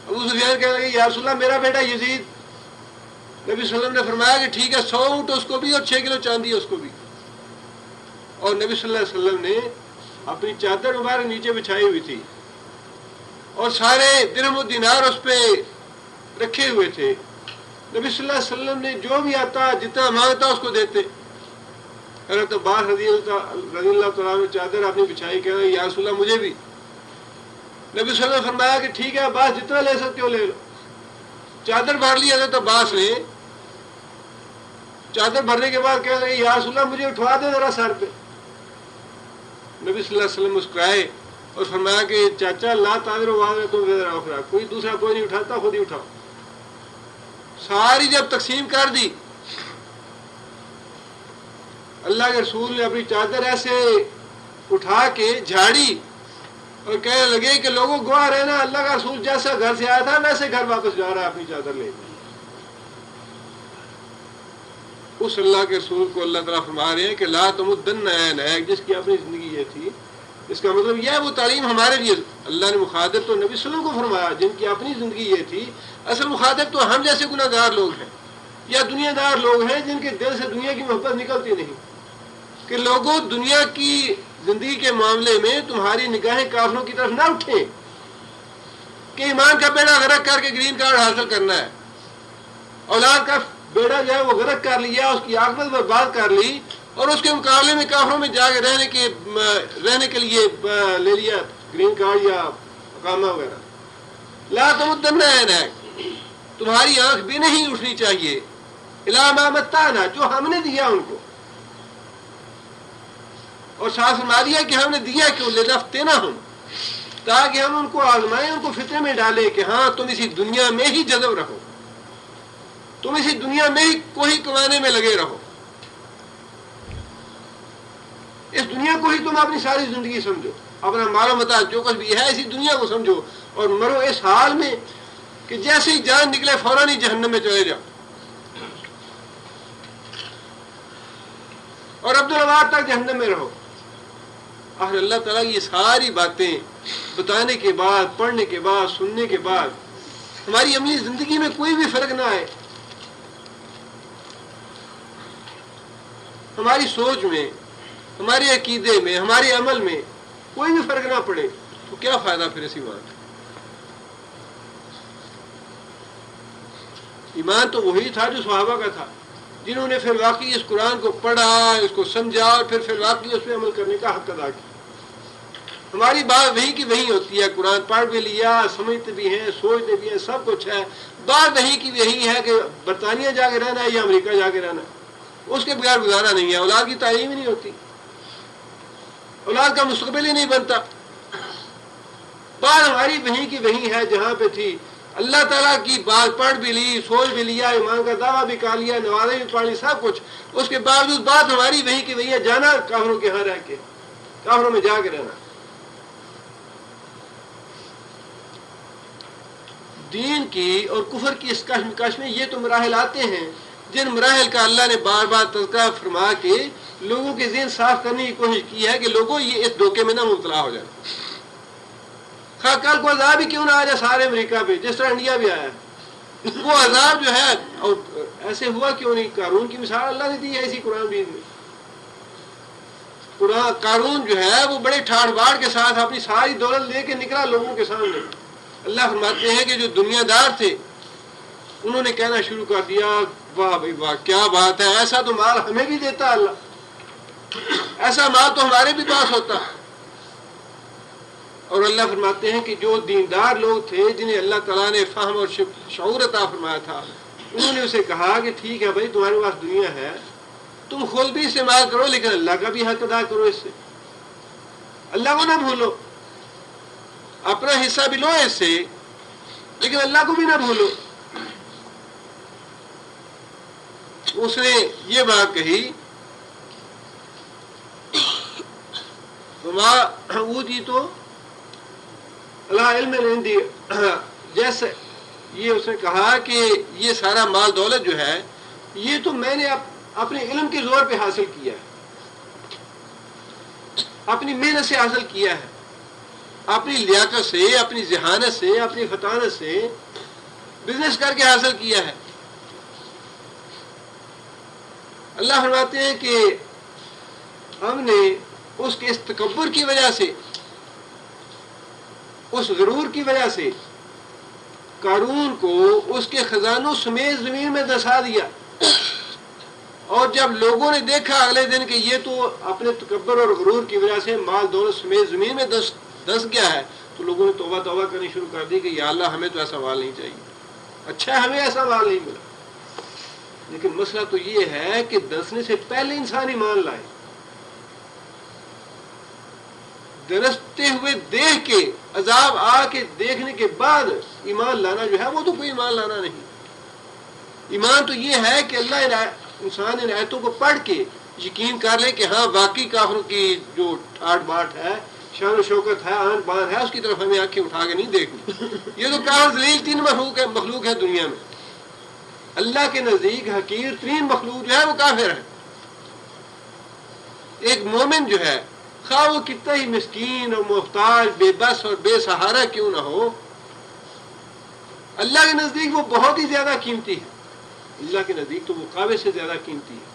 Speaker 1: ابو سفیان کہنے لگے یا رسول اللہ، میرا بیٹا یزید. نبی صلی اللہ علیہ وسلم نے فرمایا کہ ٹھیک ہے، 100 اونٹ اس کو بھی اور 6 کلو چاندی اس کو بھی. اور نبی صلی اللہ علیہ وسلم نے اپنی چادر مبارک نیچے بچھائی ہوئی تھی اور سارے درہم و دینار اس پہ رکھے ہوئے تھے. نبی صلی اللہ علیہ وسلم نے جو بھی آتا جتنا مانگتا اس کو دیتے. حضرت عباس رضی اللہ تعالیٰ نے چادر اپنی بچھائی، کہہ رہے یا رسول اللہ مجھے بھی. نبی صلی اللہ علیہ وسلم نے فرمایا کہ ٹھیک ہے عباس، جتنا لے سکتے ہو لے لو. چادر بھر لی حضرت عباس نے. چادر بھرنے کے بعد کہہ رہے یا رسول اللہ مجھے اٹھوا دے ذرا سر پہ. نبی صلی اللہ علیہ وسلم مسکرائے اور فرمایا کہ چاچا لا تعذر تم اخرى، کوئی دوسرا کوئی نہیں اٹھاتا، خود ہی اٹھاؤ. ساری جب تقسیم کر دی، اللہ کے رسول نے اپنی چادر ایسے اٹھا کے جھاڑی اور کہنے لگے کہ لوگوں گواہ رہنا، اللہ کا رسول جیسا گھر سے آیا تھا ویسے گھر واپس جا رہا ہے اپنی چادر لے کے. اس اللہ کے رسول کو اللہ تعالیٰ فرما رہے ہیں کہ لا تمدن عینیک، جس کی اپنی زندگی یہ تھی. اس کا مطلب یہ ہے وہ تعلیم ہمارے لیے اللہ نے مخاطب تو نبی صلی اللہ علیہ وسلم کو فرمایا جن کی اپنی زندگی یہ تھی. اصل مخاطب تو ہم جیسے گناہ گار لوگ ہیں یا دنیا دار لوگ ہیں جن کے دل سے دنیا کی محبت نکلتی نہیں. کہ لوگوں دنیا کی زندگی کے معاملے میں تمہاری نگاہیں کافروں کی طرف نہ اٹھیں کہ ایمان کا بیڑا غرق کر کے گرین کارڈ حاصل کرنا ہے. اولاد کا بیڑا جو ہے وہ غرق کر لیا، اس کی عاقبت برباد کر لی، اور اس کے مقابلے میں کافروں میں جا کے رہنے کے لیے لے لیا گرین کارڈ یا اقامہ وغیرہ. لا تمدن عینیک، تمہاری آنکھ بھی نہیں اٹھنی چاہیے الی ما متعنا، جو ہم نے دیا ان کو. اور ساتھ فرما دیا کہ ہم نے دیا کیوں، لنفتنہم، تاکہ ہم ان کو آزمائیں، ان کو فتنے میں ڈالیں کہ ہاں تم اسی دنیا میں ہی جذب رہو، تم اسی دنیا میں ہی کوئی کمانے میں لگے رہو، اس دنیا کو ہی تم اپنی ساری زندگی سمجھو، اپنا مال و متاع جو کچھ بھی ہے اسی دنیا کو سمجھو، اور مرو اس حال میں کہ جیسے ہی جان نکلے فوراً ہی جہنم میں چلے جاؤ، اور عبدالوار تک جہنم میں رہو. آخر اللہ تعالیٰ کی یہ ساری باتیں بتانے کے بعد، پڑھنے کے بعد، سننے کے بعد ہماری عملی زندگی میں کوئی بھی فرق نہ آئے، ہماری سوچ میں، ہمارے عقیدے میں، ہمارے عمل میں کوئی بھی فرق نہ پڑے، تو کیا فائدہ پھر اس ایمان کا؟ ایمان تو وہی تھا جو صحابہ کا تھا، جنہوں نے پھر واقعی اس قرآن کو پڑھا، اس کو سمجھا، اور پھر واقعی اس پہ عمل کرنے کا حق ادا کیا. ہماری بات وہی کی وہی ہوتی ہے، قرآن پڑھ بھی لیا، سمجھتے بھی ہیں، سوچتے بھی ہیں، سب کچھ ہے. بات وہی کی وہی ہے کہ برطانیہ جا کے رہنا ہے یا امریکہ جا کے رہنا ہے، اس کے بغیر گزارا نہیں ہے. اولاد کی تعلیم ہی نہیں ہوتی، اولاد کا مستقبل ہی نہیں بنتا. بات ہماری وہی کی وہی ہے جہاں پہ تھی. اللہ تعالیٰ کی بات پڑھ بھی لی، سوچ بھی لیا، ایمان کا دعویٰ بھی کر لیا، نمازیں بھی پڑھ لی، سب کچھ، اس کے باوجود بات ہماری وہی کی وہی ہے، جانا کافروں کے ہاں رہ کے، کافروں میں جا کے رہنا. دین کی اور کفر کی اس کشمکش میں یہ تو مراحل آتے ہیں جن مراحل کا اللہ نے بار بار تذکرہ فرما کے لوگوں کے ذہن صاف کرنے کی کوشش کی ہے کہ لوگوں یہ اس دھوکے میں نہ مبتلا ہو جائے. کل کو عذاب ہی کیوں نہ آ جائے سارے امریکہ پہ جس طرح انڈیا بھی آیا ہے. وہ عذاب جو ہے اور ایسے ہوا کیوں نہیں. قارون کی مثال اللہ نے دی ہے اسی قرآن مجید میں. قارون جو ہے وہ بڑے ٹھاڑ باڑ کے ساتھ اپنی ساری دولت لے کے نکلا لوگوں کے سامنے. اللہ فرماتے ہیں کہ جو دنیا دار تھے انہوں نے کہنا شروع کر دیا واہ بھائی واہ کیا بات ہے, ایسا تو مال ہمیں بھی دیتا اللہ, ایسا مال تو ہمارے بھی پاس ہوتا. اور اللہ فرماتے ہیں کہ جو دیندار لوگ تھے جنہیں اللہ تعالیٰ نے فہم اور شعور عطا فرمایا تھا انہوں نے اسے کہا کہ ٹھیک ہے بھائی تمہارے پاس دنیا ہے تم خود بھی استعمال کرو لیکن اللہ کا بھی حق ادا کرو, اس سے اللہ کو نہ بھولو, اپنا حصہ بھی لو اس سے لیکن اللہ کو بھی نہ بھولو. اس نے یہ بات کہی وہ جی تو اللہ علم عندی, جیسے یہ اس نے کہا کہ یہ سارا مال دولت جو ہے یہ تو میں نے اپنے علم کے زور پہ حاصل کیا ہے, اپنی محنت سے حاصل کیا ہے, اپنی لیاقت سے, اپنی ذہانت سے, اپنی فطانت سے بزنس کر کے حاصل کیا ہے. اللہ فرماتے ہیں کہ ہم نے اس کے اس تکبر کی وجہ سے, اس غرور کی وجہ سے قارون کو اس کے خزانوں سمیت زمین میں دسا دیا. اور جب لوگوں نے دیکھا اگلے دن کہ یہ تو اپنے تکبر اور غرور کی وجہ سے مال دولت سمیت زمین میں دس گیا ہے تو لوگوں نے توبہ کرنی شروع کر دی کہ یا اللہ ہمیں تو ایسا مال نہیں چاہیے, اچھا ہمیں ایسا مال نہیں ملا. لیکن مسئلہ تو یہ ہے کہ دسنے سے پہلے انسان ایمان لائے. درستے ہوئے دیکھ کے عذاب آ کے دیکھنے کے بعد ایمان لانا جو ہے وہ تو کوئی ایمان لانا نہیں. ایمان تو یہ ہے کہ اللہ انسان ان آیتوں کو پڑھ کے یقین کر لے کہ ہاں واقعی کافروں کی جو ٹھاٹ باٹ ہے, شان و شوکت ہے, آن بان ہے, اس کی طرف ہمیں آنکھیں اٹھا کے نہیں دیکھنی. یہ تو کافر ذلیل تین مخلوق ہے دنیا میں. اللہ کے نزدیک حقیر ترین مخلوق جو ہے وہ کافر ہے. ایک مومن جو ہے خواہ وہ کتنا ہی مسکین اور محتاج بے بس اور بے سہارا کیوں نہ ہو, اللہ کے نزدیک وہ بہت ہی زیادہ قیمتی ہے. اللہ کے نزدیک تو وہ کعبے سے زیادہ قیمتی ہے.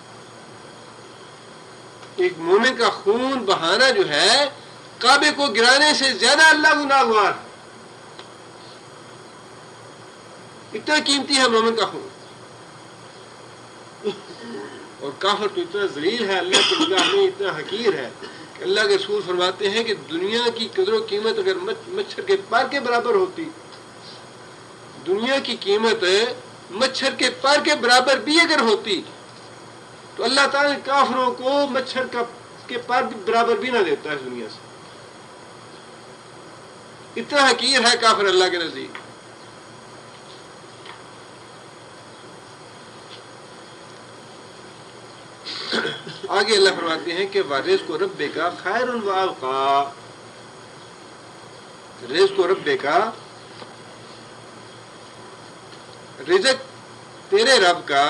Speaker 1: ایک مومن کا خون بہانا جو ہے کعبے کو گرانے سے زیادہ اللہ کو ناگوار ہے. اتنا قیمتی ہے مومن کا خون. اور کافر تو اتنا ذلیل ہے, اللہ کی نگاہ میں اتنا حقیر ہے کہ اللہ کے رسول فرماتے ہیں کہ دنیا کی قدر و قیمت اگر مچھر کے پر کے برابر ہوتی, دنیا کی قیمت مچھر کے پر کے برابر بھی اگر ہوتی تو اللہ تعالیٰ کافروں کو مچھر کے پر برابر بھی نہ دیتا ہے دنیا سے. اتنا حقیر ہے کافر اللہ کے نزدیک. آگے اللہ فرماتے ہیں کہ رزق رب کا خیر و ابقا, رزق رب کا رزق تیرے رب کا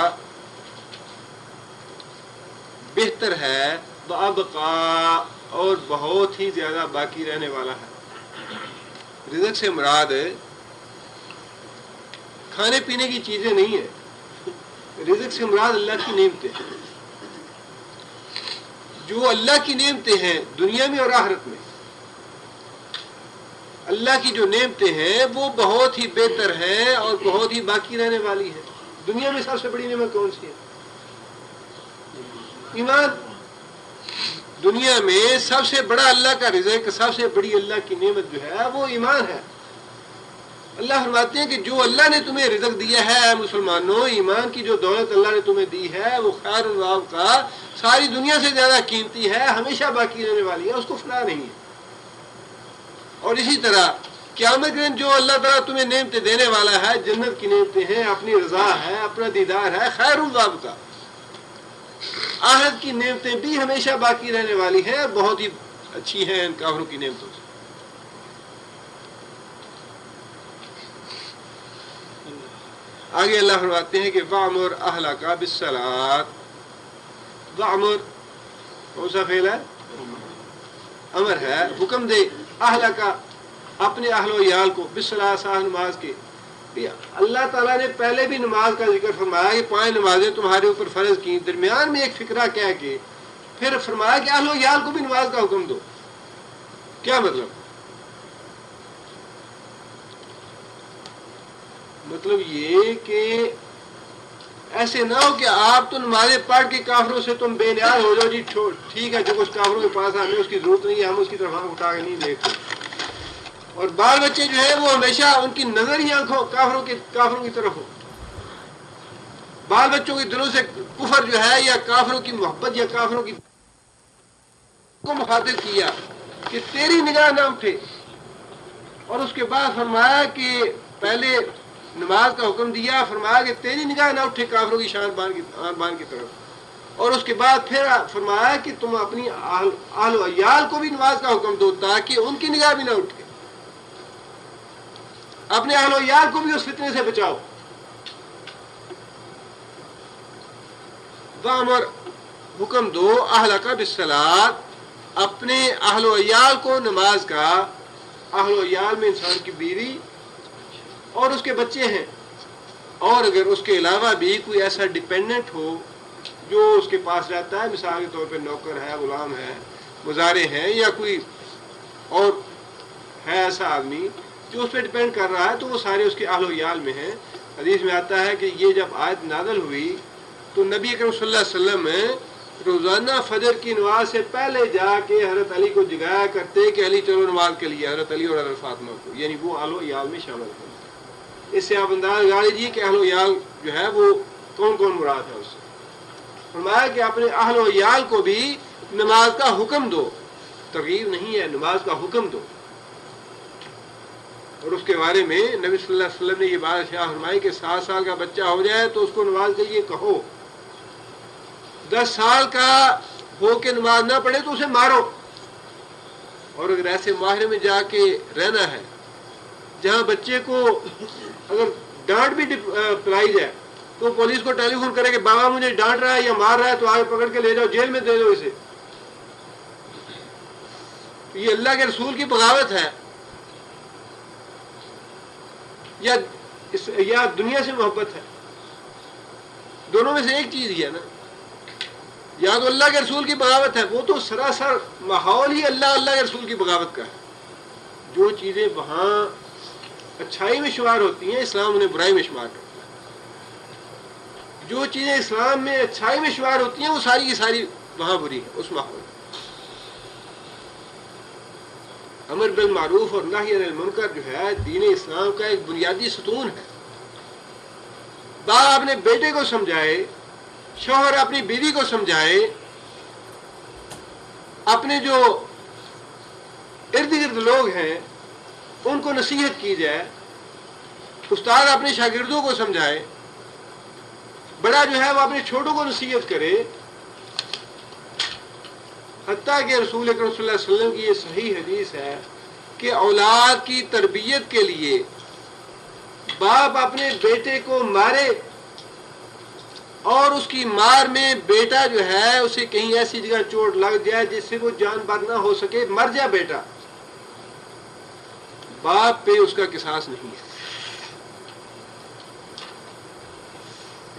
Speaker 1: بہتر ہے, وابقا اور بہت ہی زیادہ باقی رہنے والا ہے. رزق سے مراد کھانے پینے کی چیزیں نہیں ہے, رزق سے مراد اللہ کی نعمتیں. جو اللہ کی نعمتیں ہیں دنیا میں اور آخرت میں, اللہ کی جو نعمتیں ہیں وہ بہت ہی بہتر ہیں اور بہت ہی باقی رہنے والی ہیں. دنیا میں سب سے بڑی نعمت کون سی ہے؟ ایمان. دنیا میں سب سے بڑا اللہ کا رزق, سب سے بڑی اللہ کی نعمت جو ہے وہ ایمان ہے. اللہ فرماتے ہیں کہ جو اللہ نے تمہیں رزق دیا ہے اے مسلمانوں, ایمان کی جو دولت اللہ نے تمہیں دی ہے وہ خیر الواب کا ساری دنیا سے زیادہ قیمتی ہے, ہمیشہ باقی رہنے والی ہے, اس کو فنا نہیں ہے. اور اسی طرح قیامت کے دن جو اللہ تعالیٰ تمہیں نعمتیں دینے والا ہے, جنت کی نعمتیں ہیں, اپنی رضا ہے, اپنا دیدار ہے, خیر الواب کا. آخرت کی نعمتیں بھی ہمیشہ باقی رہنے والی ہیں اور بہت ہی اچھی ہیں ان کافروں کی نعمتوں سے. آگے اللہ فرماتے ہیں کہ وَأْمُرْ أَهْلَكَ بِالصَّلَاةِ. وَأْمُرْ کون سا فعل ہے؟ امر ہے. حکم دے اہلکا اپنے اہل و عیال کو بالصلاۃ نماز کے. اللہ تعالیٰ نے پہلے بھی نماز کا ذکر فرمایا کہ 5 نمازیں تمہارے اوپر فرض کی، درمیان میں ایک فقرہ کہہ کے پھر فرمایا کہ اہل و عیال کو بھی نماز کا حکم دو. کیا مطلب یہ کہ ایسے نہ ہو کہ آپ تو نمازیں پڑھ کے کافروں سے تم بے نیاز ہو جاؤ، جی ٹھیک ہے جو کچھ کافروں کے پاس ہمیں اس کی ضرورت نہیں ہے، ہم اس کی طرف اٹھا کے نہیں دیکھتے. اور بال بچے جو ہیں وہ ہمیشہ ان کی نظر ہی آنکھوں کافروں کی طرف ہو. بال بچوں کے دلوں سے کفر جو ہے یا کافروں کی محبت یا کافروں کی کو مخاطب کیا کہ تیری نگاہ نہ اٹھے. اور اس کے بعد فرمایا کہ پہلے نماز کا حکم دیا، فرمایا کہ تیری نگاہ نہ اٹھے کافروں کی شان بان کی طرف. اور اس کے بعد پھر فرمایا کہ تم اپنی اہل و عیال کو بھی نماز کا حکم دو تاکہ ان کی نگاہ بھی نہ اٹھے. اپنے اہل و عیال کو بھی اس فتنے سے بچاؤ. وَأْمُرْ حکم دو اہلک بالصلاۃ اپنے اہل و عیال کو نماز کا. اہل و عیال میں انسان کی بیوی اور اس کے بچے ہیں، اور اگر اس کے علاوہ بھی کوئی ایسا ڈیپینڈنٹ ہو جو اس کے پاس رہتا ہے، مثال کے طور پہ نوکر ہے، غلام ہے، مزارع ہیں، یا کوئی اور ہے ایسا آدمی جو اس پہ ڈیپینڈ کر رہا ہے، تو وہ سارے اس کے اہل و عیال میں ہیں. حدیث میں آتا ہے کہ یہ جب آیت نازل ہوئی تو نبی اکرم صلی اللہ علیہ وسلم روزانہ فجر کی نماز سے پہلے جا کے حضرت علی کو جگایا کرتے کہ علی چلو نماز کے لیے، حضرت علی اور حضرت فاطمہ کو، یعنی وہ اہل و عیال میں شامل ہیں. اس سے آپ انداز لگا لیجیے کہ اہل و عیال جو ہے وہ کون کون مراد ہے. اس سے فرمایا کہ اپنے اہل و عیال کو بھی نماز کا حکم دو. ترغیب نہیں ہے، نماز کا حکم دو. اور اس کے بارے میں نبی صلی اللہ علیہ وسلم نے یہ بات شاہ فرمائی کہ 7 سال کا بچہ ہو جائے تو اس کو نماز کے لیے کہو. 10 سال کا ہو کے نماز نہ پڑھے تو اسے مارو. اور اگر ایسے معاہرے میں جا کے رہنا ہے جہاں بچے کو اگر ڈانٹ بھی پلائی جائے تو پولیس کو ٹیلی فون کرے کہ بابا مجھے ڈانٹ رہا ہے یا مار رہا ہے تو آگے پکڑ کے لے جاؤ، جیل میں دے دو اسے. یہ اللہ کے رسول کی بغاوت ہے یا دنیا سے محبت ہے؟ دونوں میں سے ایک چیز ہی ہے نا. یا تو اللہ کے رسول کی بغاوت ہے، وہ تو سراسر ماحول ہی اللہ کے رسول کی بغاوت کا ہے. جو چیزیں وہاں اچھائی میں شمار ہوتی ہیں اسلام انہیں برائی میں شمار کرتا ہے. جو چیزیں اسلام میں اچھائی میں شمار ہوتی ہیں وہ ساری کی ساری وہاں بری ہے اس ماحول. امر بالمعروف اور نہی عن المنکر جو ہے دین اسلام کا ایک بنیادی ستون ہے. باپ اپنے بیٹے کو سمجھائے، شوہر اپنی بیوی کو سمجھائے، اپنے جو ارد گرد لوگ ہیں ان کو نصیحت کی جائے، استاد اپنے شاگردوں کو سمجھائے، بڑا جو ہے وہ اپنے چھوٹوں کو نصیحت کرے. حتیٰ کہ رسول اکرم صلی اللہ علیہ وسلم کی یہ صحیح حدیث ہے کہ اولاد کی تربیت کے لیے باپ اپنے بیٹے کو مارے اور اس کی مار میں بیٹا جو ہے اسے کہیں ایسی جگہ چوٹ لگ جائے جس سے وہ جان بر نہ ہو سکے، مر جائے بیٹا، باپ پہ اس کا قصاص نہیں ہے.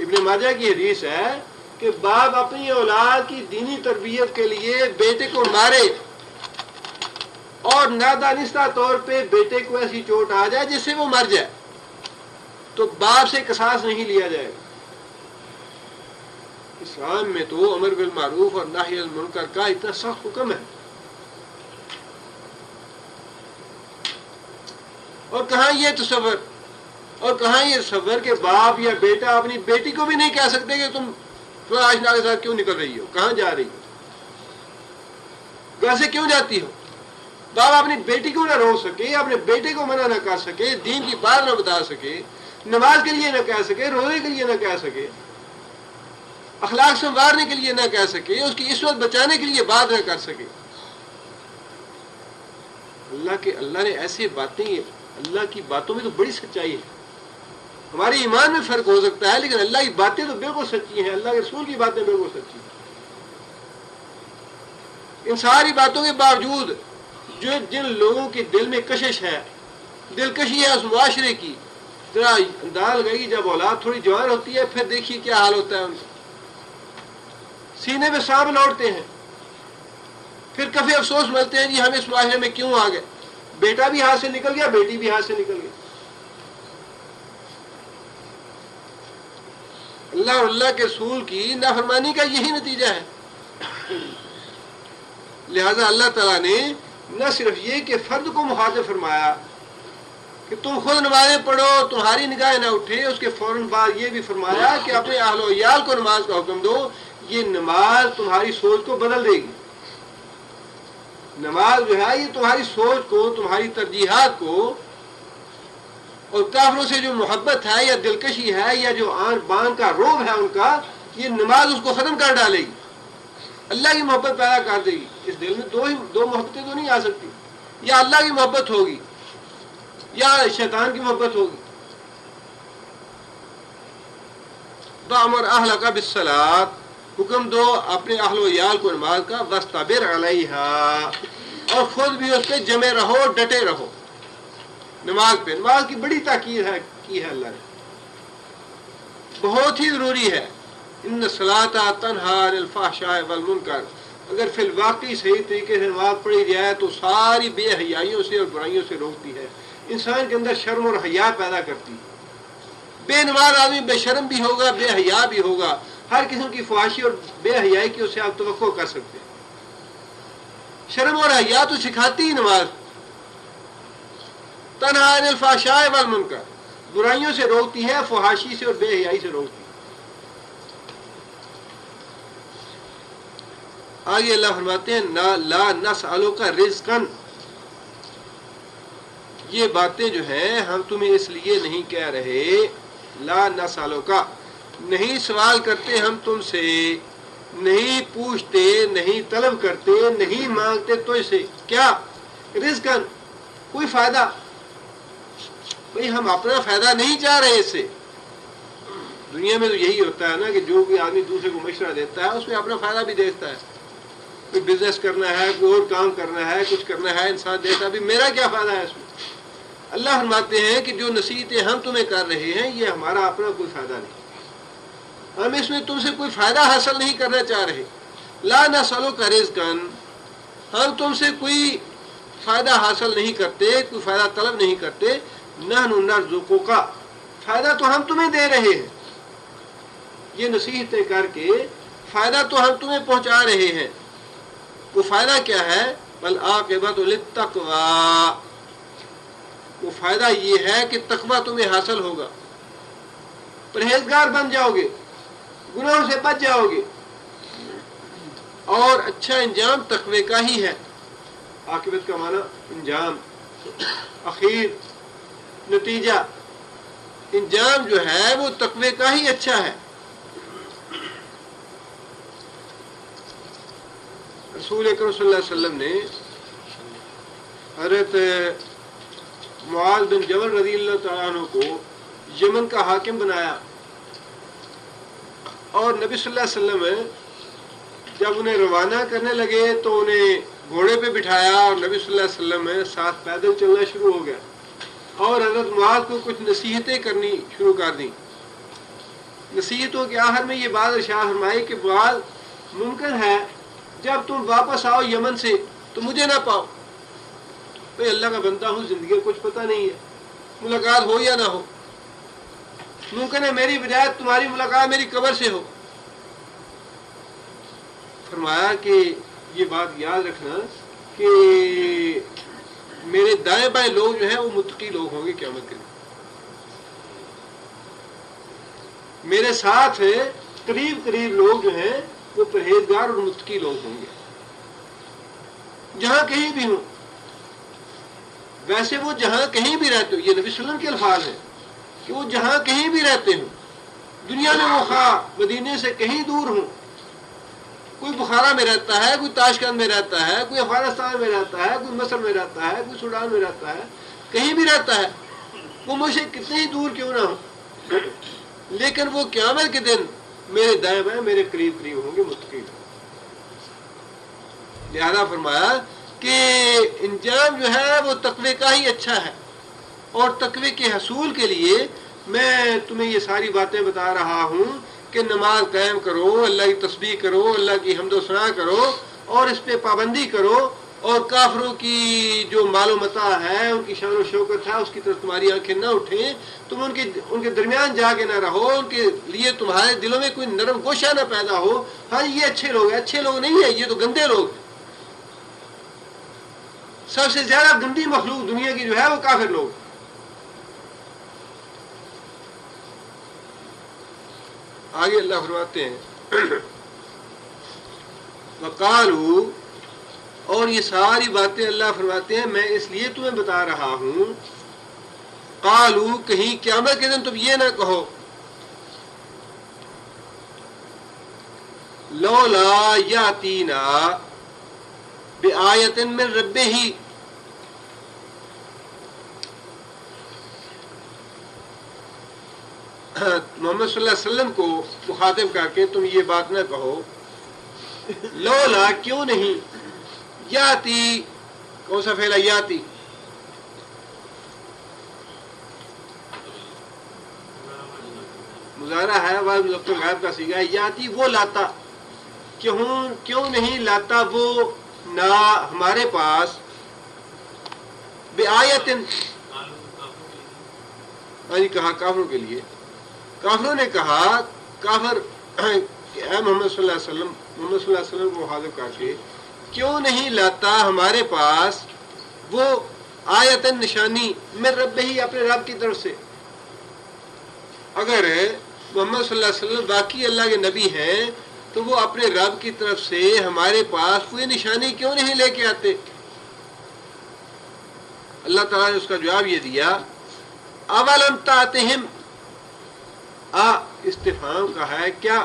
Speaker 1: ابن ماجہ کی حدیث ہے کہ باپ اپنی اولاد کی دینی تربیت کے لیے بیٹے کو مارے اور نادانستہ طور پہ بیٹے کو ایسی چوٹ آ جائے جس سے وہ مر جائے تو باپ سے قصاص نہیں لیا جائے گا. اسلام میں تو امر بالمعروف اور نہی عن المنکر کا اتنا سخت حکم ہے. اور کہاں یہ تصور کہ باپ یا بیٹا اپنی بیٹی کو بھی نہیں کہہ سکتے کہ تم فلاں آشنا کے ساتھ کیوں نکل رہی ہو، کہاں جا رہی ہو، گھر سے کیوں جاتی ہو. باپ اپنی بیٹی کو نہ روک سکے، اپنے بیٹے کو منع نہ کر سکے، دین کی بات نہ بتا سکے، نماز کے لیے نہ کہہ سکے، روزے کے لیے نہ کہہ سکے، اخلاق سنوارنے کے لیے نہ کہہ سکے، اس کی عصمت بچانے کے لیے بات نہ کر سکے. اللہ نے ایسے باتیں، اللہ کی باتوں میں تو بڑی سچائی ہے. ہمارے ایمان میں فرق ہو سکتا ہے، لیکن اللہ کی باتیں تو بالکل سچی ہیں، اللہ کے رسول کی باتیں بالکل سچی ہیں۔ ان ساری باتوں کے باوجود جن لوگوں کے دل میں کشش ہے، دلکشی ہے اس معاشرے کی، ذرا انداز لگائیے جب اولاد تھوڑی جوان ہوتی ہے پھر دیکھیے کیا حال ہوتا ہے ان کا، سینے میں سانپ لوٹتے ہیں، پھر کبھی افسوس ملتے ہیں جی ہم اس معاشرے میں کیوں آ گئے، بیٹا بھی ہاتھ سے نکل گیا، بیٹی بھی ہاتھ سے نکل گئی۔ اللہ اور اللہ کے رسول کی نافرمانی کا یہی نتیجہ ہے۔ لہذا اللہ تعالیٰ نے نہ صرف یہ کہ فرد کو مخاطب فرمایا کہ تم خود نمازیں پڑھو تمہاری نگاہیں نہ اٹھے، اس کے فوراً بعد یہ بھی فرمایا کہ اپنے اہل و عیال کو نماز کا حکم دو، یہ نماز تمہاری سوچ کو بدل دے گی۔ نماز جو ہے یہ تمہاری سوچ کو، تمہاری ترجیحات کو، اور کافروں سے جو محبت ہے یا دلکشی ہے یا جو آن بان کا روب ہے ان کا، یہ نماز اس کو ختم کر ڈالے گی، اللہ کی محبت پیدا کر دے گی۔ اس دل میں دو محبتیں تو نہیں آ سکتی، یا اللہ کی محبت ہوگی یا شیطان کی محبت ہوگی۔ وَأْمُرْ أَهْلَكَ بِالصَّلَاةِ، حکم دو اپنے اہل و عیال کو نماز کا، وَاسْتَبِرْ عَلَيْهَا، اور خود بھی اس پہ جمے رہو، ڈٹے رہو نماز پہ۔ نماز کی بڑی تاکید کی ہے اللہ نے، بہت ہی ضروری ہے۔ ان الصلاۃ تنہی عن الفحشاء والمنکر، اگر فی الواقع صحیح طریقے سے نماز پڑھی جائے تو ساری بے حیائیوں سے اور برائیوں سے روکتی ہے، انسان کے اندر شرم اور حیا پیدا کرتی ہے۔ بے نماز آدمی بے شرم بھی ہوگا، بے حیا بھی ہوگا، ہر قسم کی فحاشی اور بے حیائی کی اسے آپ توقع کر سکتے ہیں۔ شرم اور حیا تو سکھاتی ہی نماز، تنہی عن الفحشاء والمنکر، برائیوں سے روکتی ہے، فحاشی سے اور بے حیائی سے روکتی ہے۔ آگے اللہ فرماتے ہیں لا نسألک رزقا، یہ باتیں جو ہیں ہم تمہیں اس لیے نہیں کہہ رہے، لا نسألک، نہیں سوال کرتے ہم تم سے، نہیں پوچھتے، نہیں طلب کرتے، نہیں مانگتے تجھ سے، کیا؟ رزقا، کوئی فائدہ، بھئی ہم اپنا فائدہ نہیں چاہ رہے اس سے۔ دنیا میں تو یہی ہوتا ہے نا کہ جو بھی آدمی دوسرے کو مشورہ دیتا ہے اس میں اپنا فائدہ بھی دیکھتا ہے، کوئی بزنس کرنا ہے، کوئی اور کام کرنا ہے، کچھ کرنا ہے، انسان دیتا بھی میرا کیا فائدہ ہے اس میں۔ اللہ فرماتے ہیں کہ جو نصیحتیں ہم تمہیں کر رہے ہیں یہ ہمارا اپنا کوئی فائدہ نہیں، ہم اس میں تم سے کوئی فائدہ حاصل نہیں کرنا چاہ رہے۔ لا نسألک رزقا، ہم تم سے کوئی فائدہ حاصل نہیں کرتے، کوئی فائدہ طلب نہیں کرتے، نحن نرزقک، فائدہ تو ہم تمہیں دے رہے ہیں، یہ نصیحتیں کر کے فائدہ تو ہم تمہیں پہنچا رہے ہیں۔ وہ فائدہ کیا ہے؟ والعاقبۃ للتقویٰ، وہ فائدہ یہ ہے کہ تقویٰ تمہیں حاصل ہوگا، پرہیزگار بن جاؤ گے، گناہوں سے بچ جاؤ گے، اور اچھا انجام تقوی کا ہی ہے۔ عاقبت کا معنی انجام، اخیر، نتیجہ، انجام جو ہے وہ تقوی کا ہی اچھا ہے۔ رسول اکرم صلی اللہ علیہ وسلم نے حضرت معاذ بن جبل رضی اللہ تعالیٰ عنہ کو یمن کا حاکم بنایا، اور نبی صلی اللہ علیہ وسلم جب انہیں روانہ کرنے لگے تو انہیں گھوڑے پہ بٹھایا اور نبی صلی اللہ علیہ وسلم ساتھ پیدل چلنا شروع ہو گیا، اور حضرت معاذ کو کچھ نصیحتیں کرنی شروع کر دیں۔ نصیحتوں کے آخر میں یہ بات ارشاد فرمائی کہ معاذ، ممکن ہے جب تم واپس آؤ یمن سے تو مجھے نہ پاؤ، میں اللہ کا بندہ ہوں، زندگی کا کچھ پتہ نہیں ہے، ملاقات ہو یا نہ ہو، ممکن ہے میری بجائے تمہاری ملاقات میری قبر سے ہو۔ فرمایا کہ یہ بات یاد رکھنا کہ میرے دائیں بائیں لوگ جو ہیں وہ متقی لوگ ہوں گے قیامت کے دن، میرے ساتھ قریب قریب لوگ جو ہیں وہ پرہیزگار اور متقی لوگ ہوں گے، جہاں کہیں بھی ہوں۔ ویسے وہ جہاں کہیں بھی رہتے ہو، یہ نبی صلی اللہ علیہ وسلم کے الفاظ ہیں کہ وہ جہاں کہیں بھی رہتے ہوں دنیا میں، وہ خواہ مدینے سے کہیں دور ہوں، کوئی بخارا میں رہتا ہے، کوئی تاشکند میں رہتا ہے، کوئی افغانستان میں رہتا ہے، کوئی مصر میں رہتا ہے، کوئی سوڈان میں رہتا ہے، کہیں بھی رہتا ہے، وہ مجھ سے کتنے ہی دور کیوں نہ ہو، لیکن وہ قیامت کے دن میرے دائیں بائیں میرے قریب قریب ہوں گے متقین. لہذا فرمایا کہ انجام جو ہے وہ تقوی کا ہی اچھا ہے، اور تقوی کے حصول کے لیے میں تمہیں یہ ساری باتیں بتا رہا ہوں کہ نماز قائم کرو، اللہ کی تسبیح کرو، اللہ کی حمد و ثنا کرو اور اس پہ پابندی کرو، اور کافروں کی جو مال و متاع ہے، ان کی شان و شوکت ہے، اس کی طرف تمہاری آنکھیں نہ اٹھیں، تم ان کے درمیان جا کے نہ رہو، ان کے لیے تمہارے دلوں میں کوئی نرم گوشہ نہ پیدا ہو. ہاں یہ اچھے لوگ ہیں، اچھے لوگ نہیں ہیں، یہ تو گندے لوگ ہیں. سب سے زیادہ گندی مخلوق دنیا کی جو ہے وہ کافر لوگ. آگے اللہ فرماتے ہیں وقالو، اور یہ ساری باتیں اللہ فرماتے ہیں میں اس لیے تمہیں بتا رہا ہوں، قالو کہیں قیامت کے دن تم یہ نہ کہو لولا یاتینا بآیۃ من ربہ، محمد صلی اللہ علیہ وسلم کو مخاطب کر کے تم یہ بات نہ کہو لولا کیوں نہیں، یاتی کون سا فعل ہے؟ یاتی مظاہرہ ہے، واحد مذکر غائب کا صیغہ ہے. یاتی وہ لاتا، کیوں نہیں لاتا وہ نہ ہمارے پاس بآیت، ہاں جی کہا کافروں کے لیے، کافروں نے کہا کافر کہ اے محمد صلی اللہ علیہ وسلم، محمد صلی اللہ علیہ وسلم کو حاضر کر کے کیوں نہیں لاتا ہمارے پاس وہ آیت نشانی من رب ہی، اپنے رب کی طرف سے. اگر محمد صلی اللہ علیہ وسلم باقی اللہ کے نبی ہیں تو وہ اپنے رب کی طرف سے ہمارے پاس کوئی نشانی کیوں نہیں لے کے آتے؟ اللہ تعالیٰ نے اس کا جواب یہ دیا اولم تاتہم، استفہام کا ہے کیا،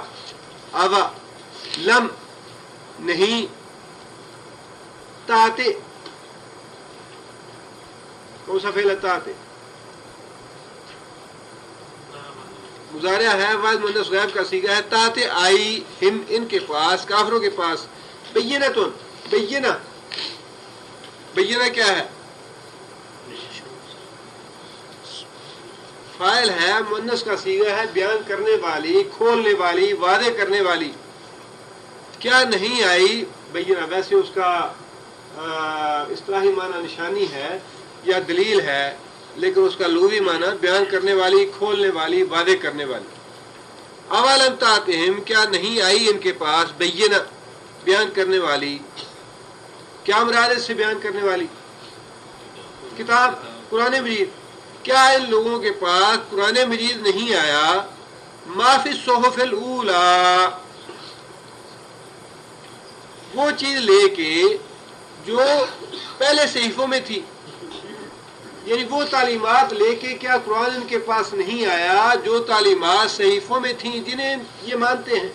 Speaker 1: اوا لم نہیں، تاتے کون سا فعل ہے؟ تاتے مضارع ہے، واحد مؤنث غائب کا صیغہ ہے. تاتے آئی ہم ان کے پاس، کافروں کے پاس، بینتن، بینہ کیا ہے؟ فاعل ہے، مؤنث کا صیغہ ہے، بیان کرنے والی، کھولنے والی، واضح کرنے والی. کیا نہیں آئی بینہ، ویسے اس کا اصطلاحی معنی نشانی ہے یا دلیل ہے، لیکن اس کا لغوی معنی بیان کرنے والی، کھولنے والی، واضح کرنے والی. اولم تاتہم، کیا نہیں آئی ان کے پاس، بینہ بیان کرنے والی. کیا مراد اس سے بیان کرنے والی؟ کتاب قرآن مجید. کیا ان لوگوں کے پاس قرآن مجید نہیں آیا؟ ما فی الصحف الاولی، وہ چیز لے کے جو پہلے صحیفوں میں تھی، یعنی وہ تعلیمات لے کے کیا قرآن ان کے پاس نہیں آیا جو تعلیمات صحیفوں میں تھیں، جنہیں یہ مانتے ہیں،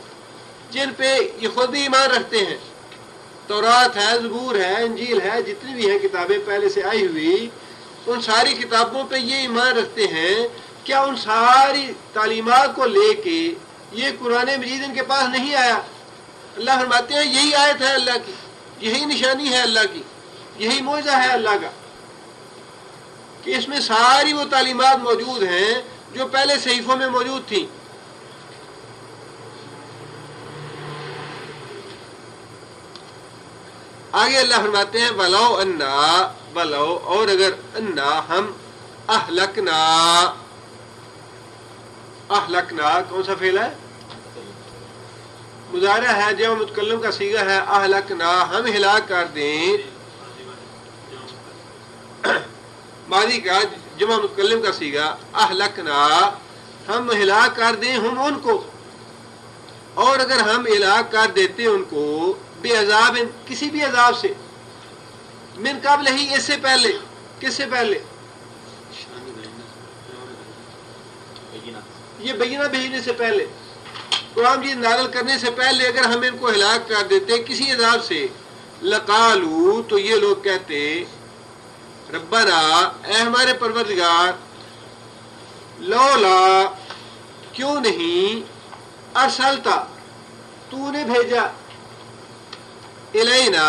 Speaker 1: جن پہ یہ خود بھی ایمان رکھتے ہیں. تورات ہے، زبور ہے، انجیل ہے، جتنی بھی ہیں کتابیں پہلے سے آئی ہوئی، ان ساری کتابوں پہ یہ ایمان رکھتے ہیں. کیا ان ساری تعلیمات کو لے کے یہ قرآن مجید ان کے پاس نہیں آیا؟ اللہ فرماتے ہیں یہی آیت ہے اللہ کی، یہی نشانی ہے اللہ کی، یہی معجزہ ہے اللہ کا کہ اس میں ساری وہ تعلیمات موجود ہیں جو پہلے صحیفوں میں موجود تھیں. آگے اللہ فرماتے ہیں ولو انا، ولو اور اگر انا ہم، اہلکنا، اہلکنا کون سا فعل ہے؟ مضارع ہے، جمع متکلم کا صیغہ ہے. اہلکنا ہم ہلاک کر دیں، ماضی کا جمع متکلم کا صیغہ اہلکنا ہم ہلاک کر دیں ہم ان کو، اور اگر ہم ہلاک کر دیتے ان کو بے عذاب، کسی بھی عذاب سے، من قبل ہی، اس سے پہلے. کس سے پہلے؟ یہ بینہ بھیجنے سے پہلے، قرآن مجید نازل کرنے سے پہلے اگر ہم ان کو ہلاک کر دیتے کسی عذاب سے، لقالو تو یہ لوگ کہتے ربنا اے ہمارے پروردگار، لولا کیوں نہیں ارسلتا تو نے بھیجا الینا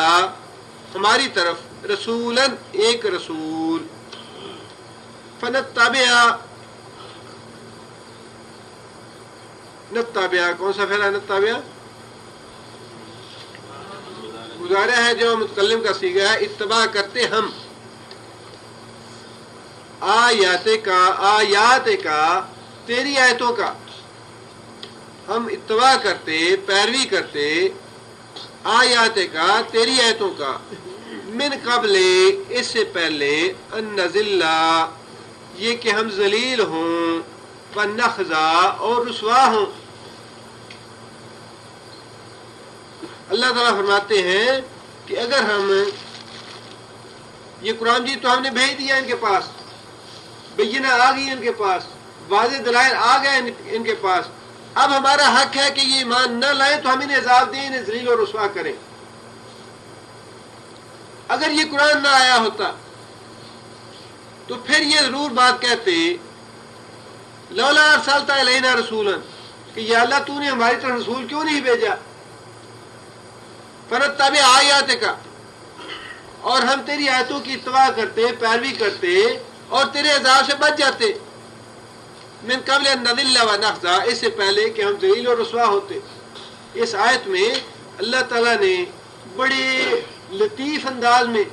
Speaker 1: ہماری طرف رسولن ایک رسول فنتبع نتبع کون سا فعل ہے نتبع گزارا ہے جو متکلم کا صیغہ ہے اتباع کرتے ہم آیات کا تیری آیتوں کا ہم اتباع کرتے پیروی کرتے آیات کا تیری آیتوں کا من قبل اس سے پہلے ان نذل یہ کہ ہم ذلیل ہوں ونخزا اور رسوا ہوں. اللہ تعالیٰ فرماتے ہیں کہ اگر ہم یہ قرآن جی تو ہم نے بھیج دیا ان کے پاس بینہ آ گئی ان کے پاس واضح دلائل آ گئے ان کے پاس اب ہمارا حق ہے کہ یہ ایمان نہ لائیں تو ہم انہیں عذاب دیں انہیں ذلیل اور رسوا کریں. اگر یہ قرآن نہ آیا ہوتا تو پھر یہ ضرور بات کہتے لولا ارسلت الینا رسولا کہ یا اللہ تو نے ہماری طرف رسول کیوں نہیں بھیجا فنتبع آیاتک اور ہم تیری آیتوں کی اتباع کرتے پیروی کرتے اور تیرے عذاب سے بچ جاتے من قبل ان نذل ونخزا اس سے پہلے کہ ہم ذلیل اور رسوا ہوتے. اس آیت میں اللہ تعالیٰ نے بڑے لطیف انداز میں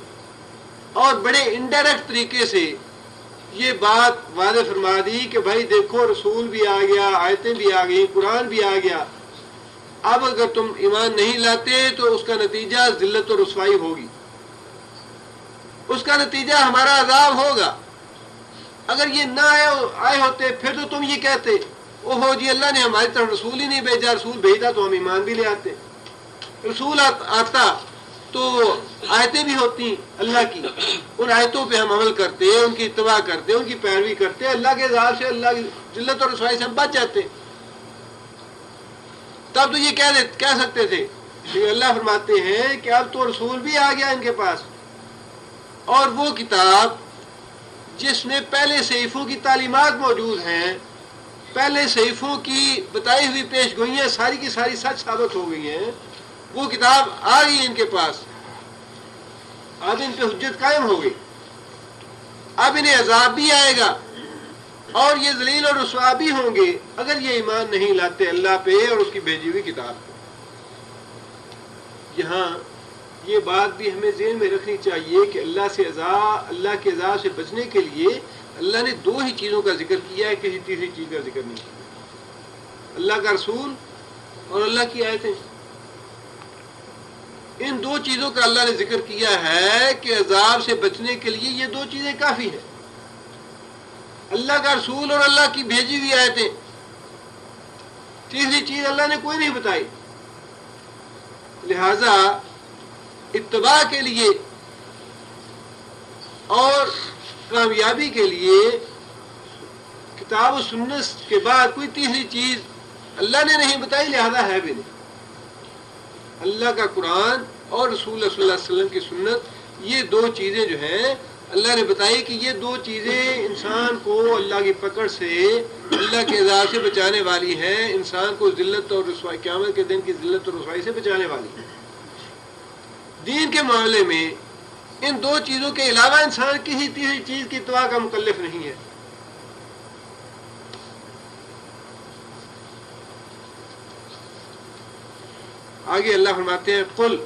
Speaker 1: اور بڑے انڈائریکٹ طریقے سے یہ بات واضح فرما دی کہ بھائی دیکھو رسول بھی آ گیا آیتیں بھی آ گئی قرآن بھی آ گیا اب اگر تم ایمان نہیں لاتے تو اس کا نتیجہ ذلت اور رسوائی ہوگی اس کا نتیجہ ہمارا عذاب ہوگا. اگر یہ نہ آئے ہوتے پھر تو تم یہ کہتے اوہو جی اللہ نے ہماری طرف رسول ہی نہیں بھیجا رسول بھیجتا تو ہم ایمان بھی لے آتے رسول آتا تو آیتیں بھی ہوتی اللہ کی ان آیتوں پہ ہم عمل کرتے ان کی اتباع کرتے ان کی پیروی کرتے اللہ کے عذاب سے اللہ کی ذلت اور رسوائی سے ہم بچ جاتے. تب تو یہ کہہ سکتے تھے کہ اللہ فرماتے ہیں کہ اب تو رسول بھی آ گیا ان کے پاس اور وہ کتاب جس میں پہلے صحیفوں کی تعلیمات موجود ہیں پہلے صحیفوں کی بتائی ہوئی پیش گوئیاں ساری کی ساری سچ ثابت ہو گئی ہیں وہ کتاب آ گئی ان کے پاس اب ان پہ حجت قائم ہو گئی اب انہیں عذاب بھی آئے گا اور یہ ذلیل اور رسوا بھی ہوں گے اگر یہ ایمان نہیں لاتے اللہ پہ اور اس کی بھیجی ہوئی کتاب پہ. یہاں یہ بات بھی ہمیں ذہن میں رکھنی چاہیے کہ اللہ کے عذاب سے بچنے کے لیے اللہ نے دو ہی چیزوں کا ذکر کیا ہے کسی تیسری چیز کا ذکر نہیں کیا. اللہ کا رسول اور اللہ کی آیتیں ان دو چیزوں کا اللہ نے ذکر کیا ہے کہ عذاب سے بچنے کے لیے یہ دو چیزیں کافی ہیں اللہ کا رسول اور اللہ کی بھیجی ہوئی آیتیں. تیسری چیز اللہ نے کوئی نہیں بتائی. لہذا اتباع کے لیے اور کامیابی کے لیے کتاب و سنت کے بعد کوئی تیسری چیز اللہ نے نہیں بتائی لہذا ہے بھی نہیں. اللہ کا قرآن اور رسول اللہ صلی اللہ علیہ وسلم کی سنت یہ دو چیزیں جو ہیں اللہ نے بتائی کہ یہ دو چیزیں انسان کو اللہ کی پکڑ سے اللہ کے عذاب سے بچانے والی ہیں انسان کو ذلت اور رسوائی قیامت کے دن کی ذلت اور رسوائی سے بچانے والی ہیں. دین کے معاملے میں ان دو چیزوں کے علاوہ انسان کسی تیسری چیز کی اتباع کا مکلف نہیں ہے. آگے اللہ فرماتے ہیں قل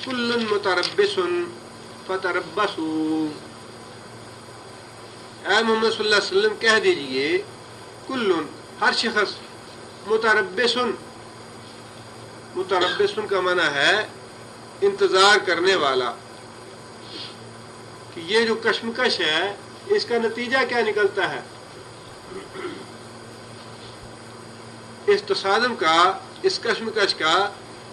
Speaker 1: کل متربص فتربصوا اے محمد صلی اللہ علیہ وسلم کہہ دیجئے کل ہر شخص متربص کا معنی ہے انتظار کرنے والا کہ یہ جو کشمکش ہے اس کا نتیجہ کیا نکلتا ہے اس تصادم کا اس کشمکش کا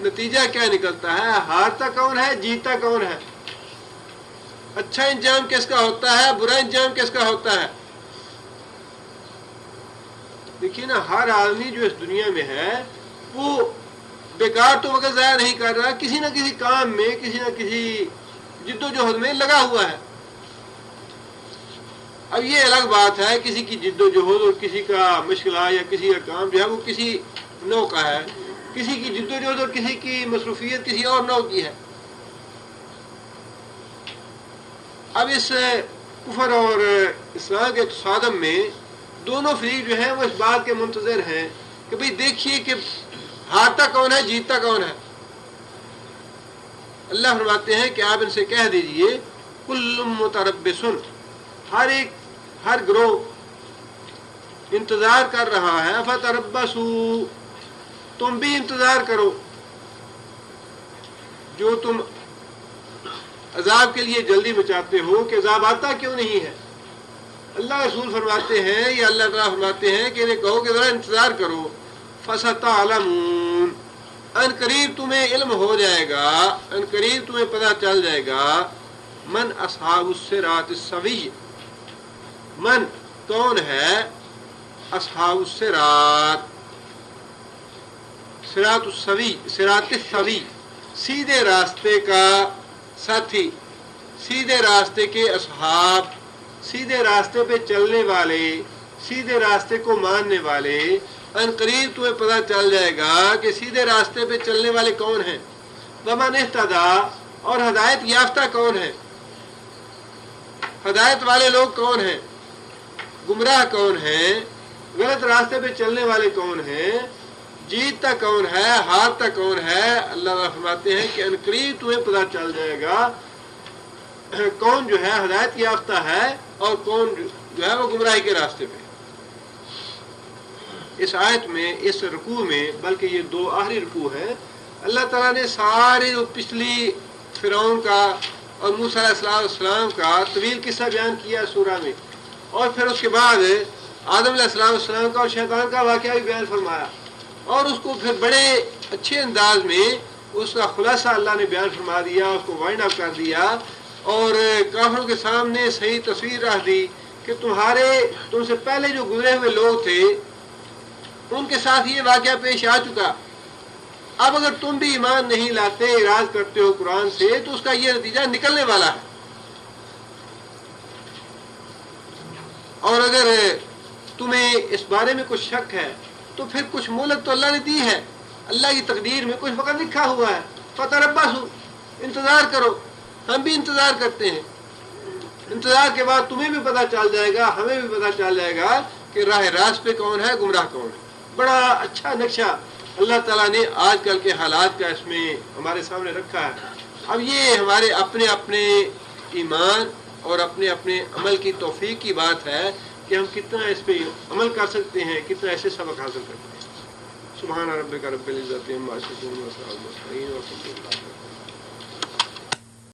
Speaker 1: نتیجہ کیا نکلتا ہے ہارتا کون ہے جیتا کون ہے اچھا انجام کس کا ہوتا ہے برا انجام کس کا ہوتا ہے. دیکھیے نا ہر آدمی جو اس دنیا میں ہے وہ بیکار تو وقت ضائع نہیں کر رہا کسی نہ کسی کام میں کسی نہ کسی جد و جہد میں لگا ہوا ہے. اب یہ الگ بات ہے کسی کی جد و جہد اور کسی کا مشغلہ یا کسی کا کام جو ہے وہ کسی نوع کا ہے، کسی کی جد و جہد اور کسی کی مصروفیت کسی اور نوع کی ہے۔ اب اس کفر اور اسلام کے تصادم میں دونوں فریق جو ہیں وہ اس بات کے منتظر ہیں کہ بھئی دیکھیے کہ ہارتا کون ہے، جیتتا کون ہے۔ اللہ فرماتے ہیں کہ آپ ان سے کہہ دیجئے کل متربص، ہر گروہ انتظار کر رہا ہے، فتربصوا، تم بھی انتظار کرو، جو تم عذاب کے لیے جلدی مچاتے ہو کہ عذاب آتا کیوں نہیں ہے۔ اللہ رسول فرماتے ہیں یا اللہ تعالیٰ فرماتے ہیں کہ انہیں کہو کہ ذرا انتظار کرو، فَسَتَعْلَمُونَ، ان قریب تمہیں علم ہو جائے گا، ان قریب تمہیں پتہ چل جائے گا، من اصحاب الصراط السوی، من کون ہے اصحاب الصراط، صراط السوی، صراط السوی، سیدھے راستے کا ساتھی، سیدھے راستے کے اصحاب، سیدھے راستے پہ چلنے والے، سیدھے راستے کو ماننے والے، ان قریب تمہیں پتہ چل جائے گا کہ سیدھے راستے پہ چلنے والے کون ہیں، ومن اہتدی، اور ہدایت یافتہ کون ہے، ہدایت والے لوگ کون ہیں، گمراہ کون ہیں، غلط راستے پہ چلنے والے کون ہیں، جیتتا کون ہے، ہارتا کون ہے۔ اللہ فرماتے ہیں کہ ان قریب تمہیں پتہ چل جائے گا کون جو ہے ہدایت یافتہ ہے اور کون جو ہے وہ گمراہی کے راستے پہ۔ اس آیت میں، اس رکوع میں، بلکہ یہ دو آخری رکوع ہیں، اللہ تعالیٰ نے سارے پچھلی فرعون کا اور موسیٰ علیہ السلام کا طویل قصہ بیان کیا سورہ میں، اور پھر اس کے بعد آدم علیہ السلام کا اور شیطان کا واقعہ بھی بیان فرمایا، اور اس کو پھر بڑے اچھے انداز میں اس کا خلاصہ اللہ نے بیان فرما دیا، اس کو وائنڈ اپ کر دیا، اور کافروں کے سامنے صحیح تصویر رکھ دی کہ تم سے پہلے جو گزرے ہوئے لوگ تھے ان کے ساتھ یہ واقعہ پیش آ چکا، اب اگر تم بھی ایمان نہیں لاتے، اعراض کرتے ہو قرآن سے، تو اس کا یہ نتیجہ نکلنے والا ہے۔ اور اگر تمہیں اس بارے میں کچھ شک ہے تو پھر کچھ مہلت تو اللہ نے دی ہے، اللہ کی تقدیر میں کچھ وقت لکھا ہوا ہے، فتربصوا، انتظار کرو، ہم بھی انتظار کرتے ہیں۔ انتظار کے بعد تمہیں بھی پتہ چل جائے گا، ہمیں بھی پتہ چل جائے گا کہ راہ راست پہ کون ہے، گمراہ کون ہے۔ بڑا اچھا نقشہ اللہ تعالیٰ نے آج کل کے حالات کا اس میں ہمارے سامنے رکھا ہے۔ اب یہ ہمارے اپنے اپنے ایمان اور اپنے اپنے عمل کی توفیق کی بات ہے کہ ہم کتنا اس پہ عمل کر سکتے ہیں، کتنا ایسے سبق حاصل کرتے ہیں۔ سبحان ربک رب العزت عما یصفون وسلام علی المرسلین والحمد للہ۔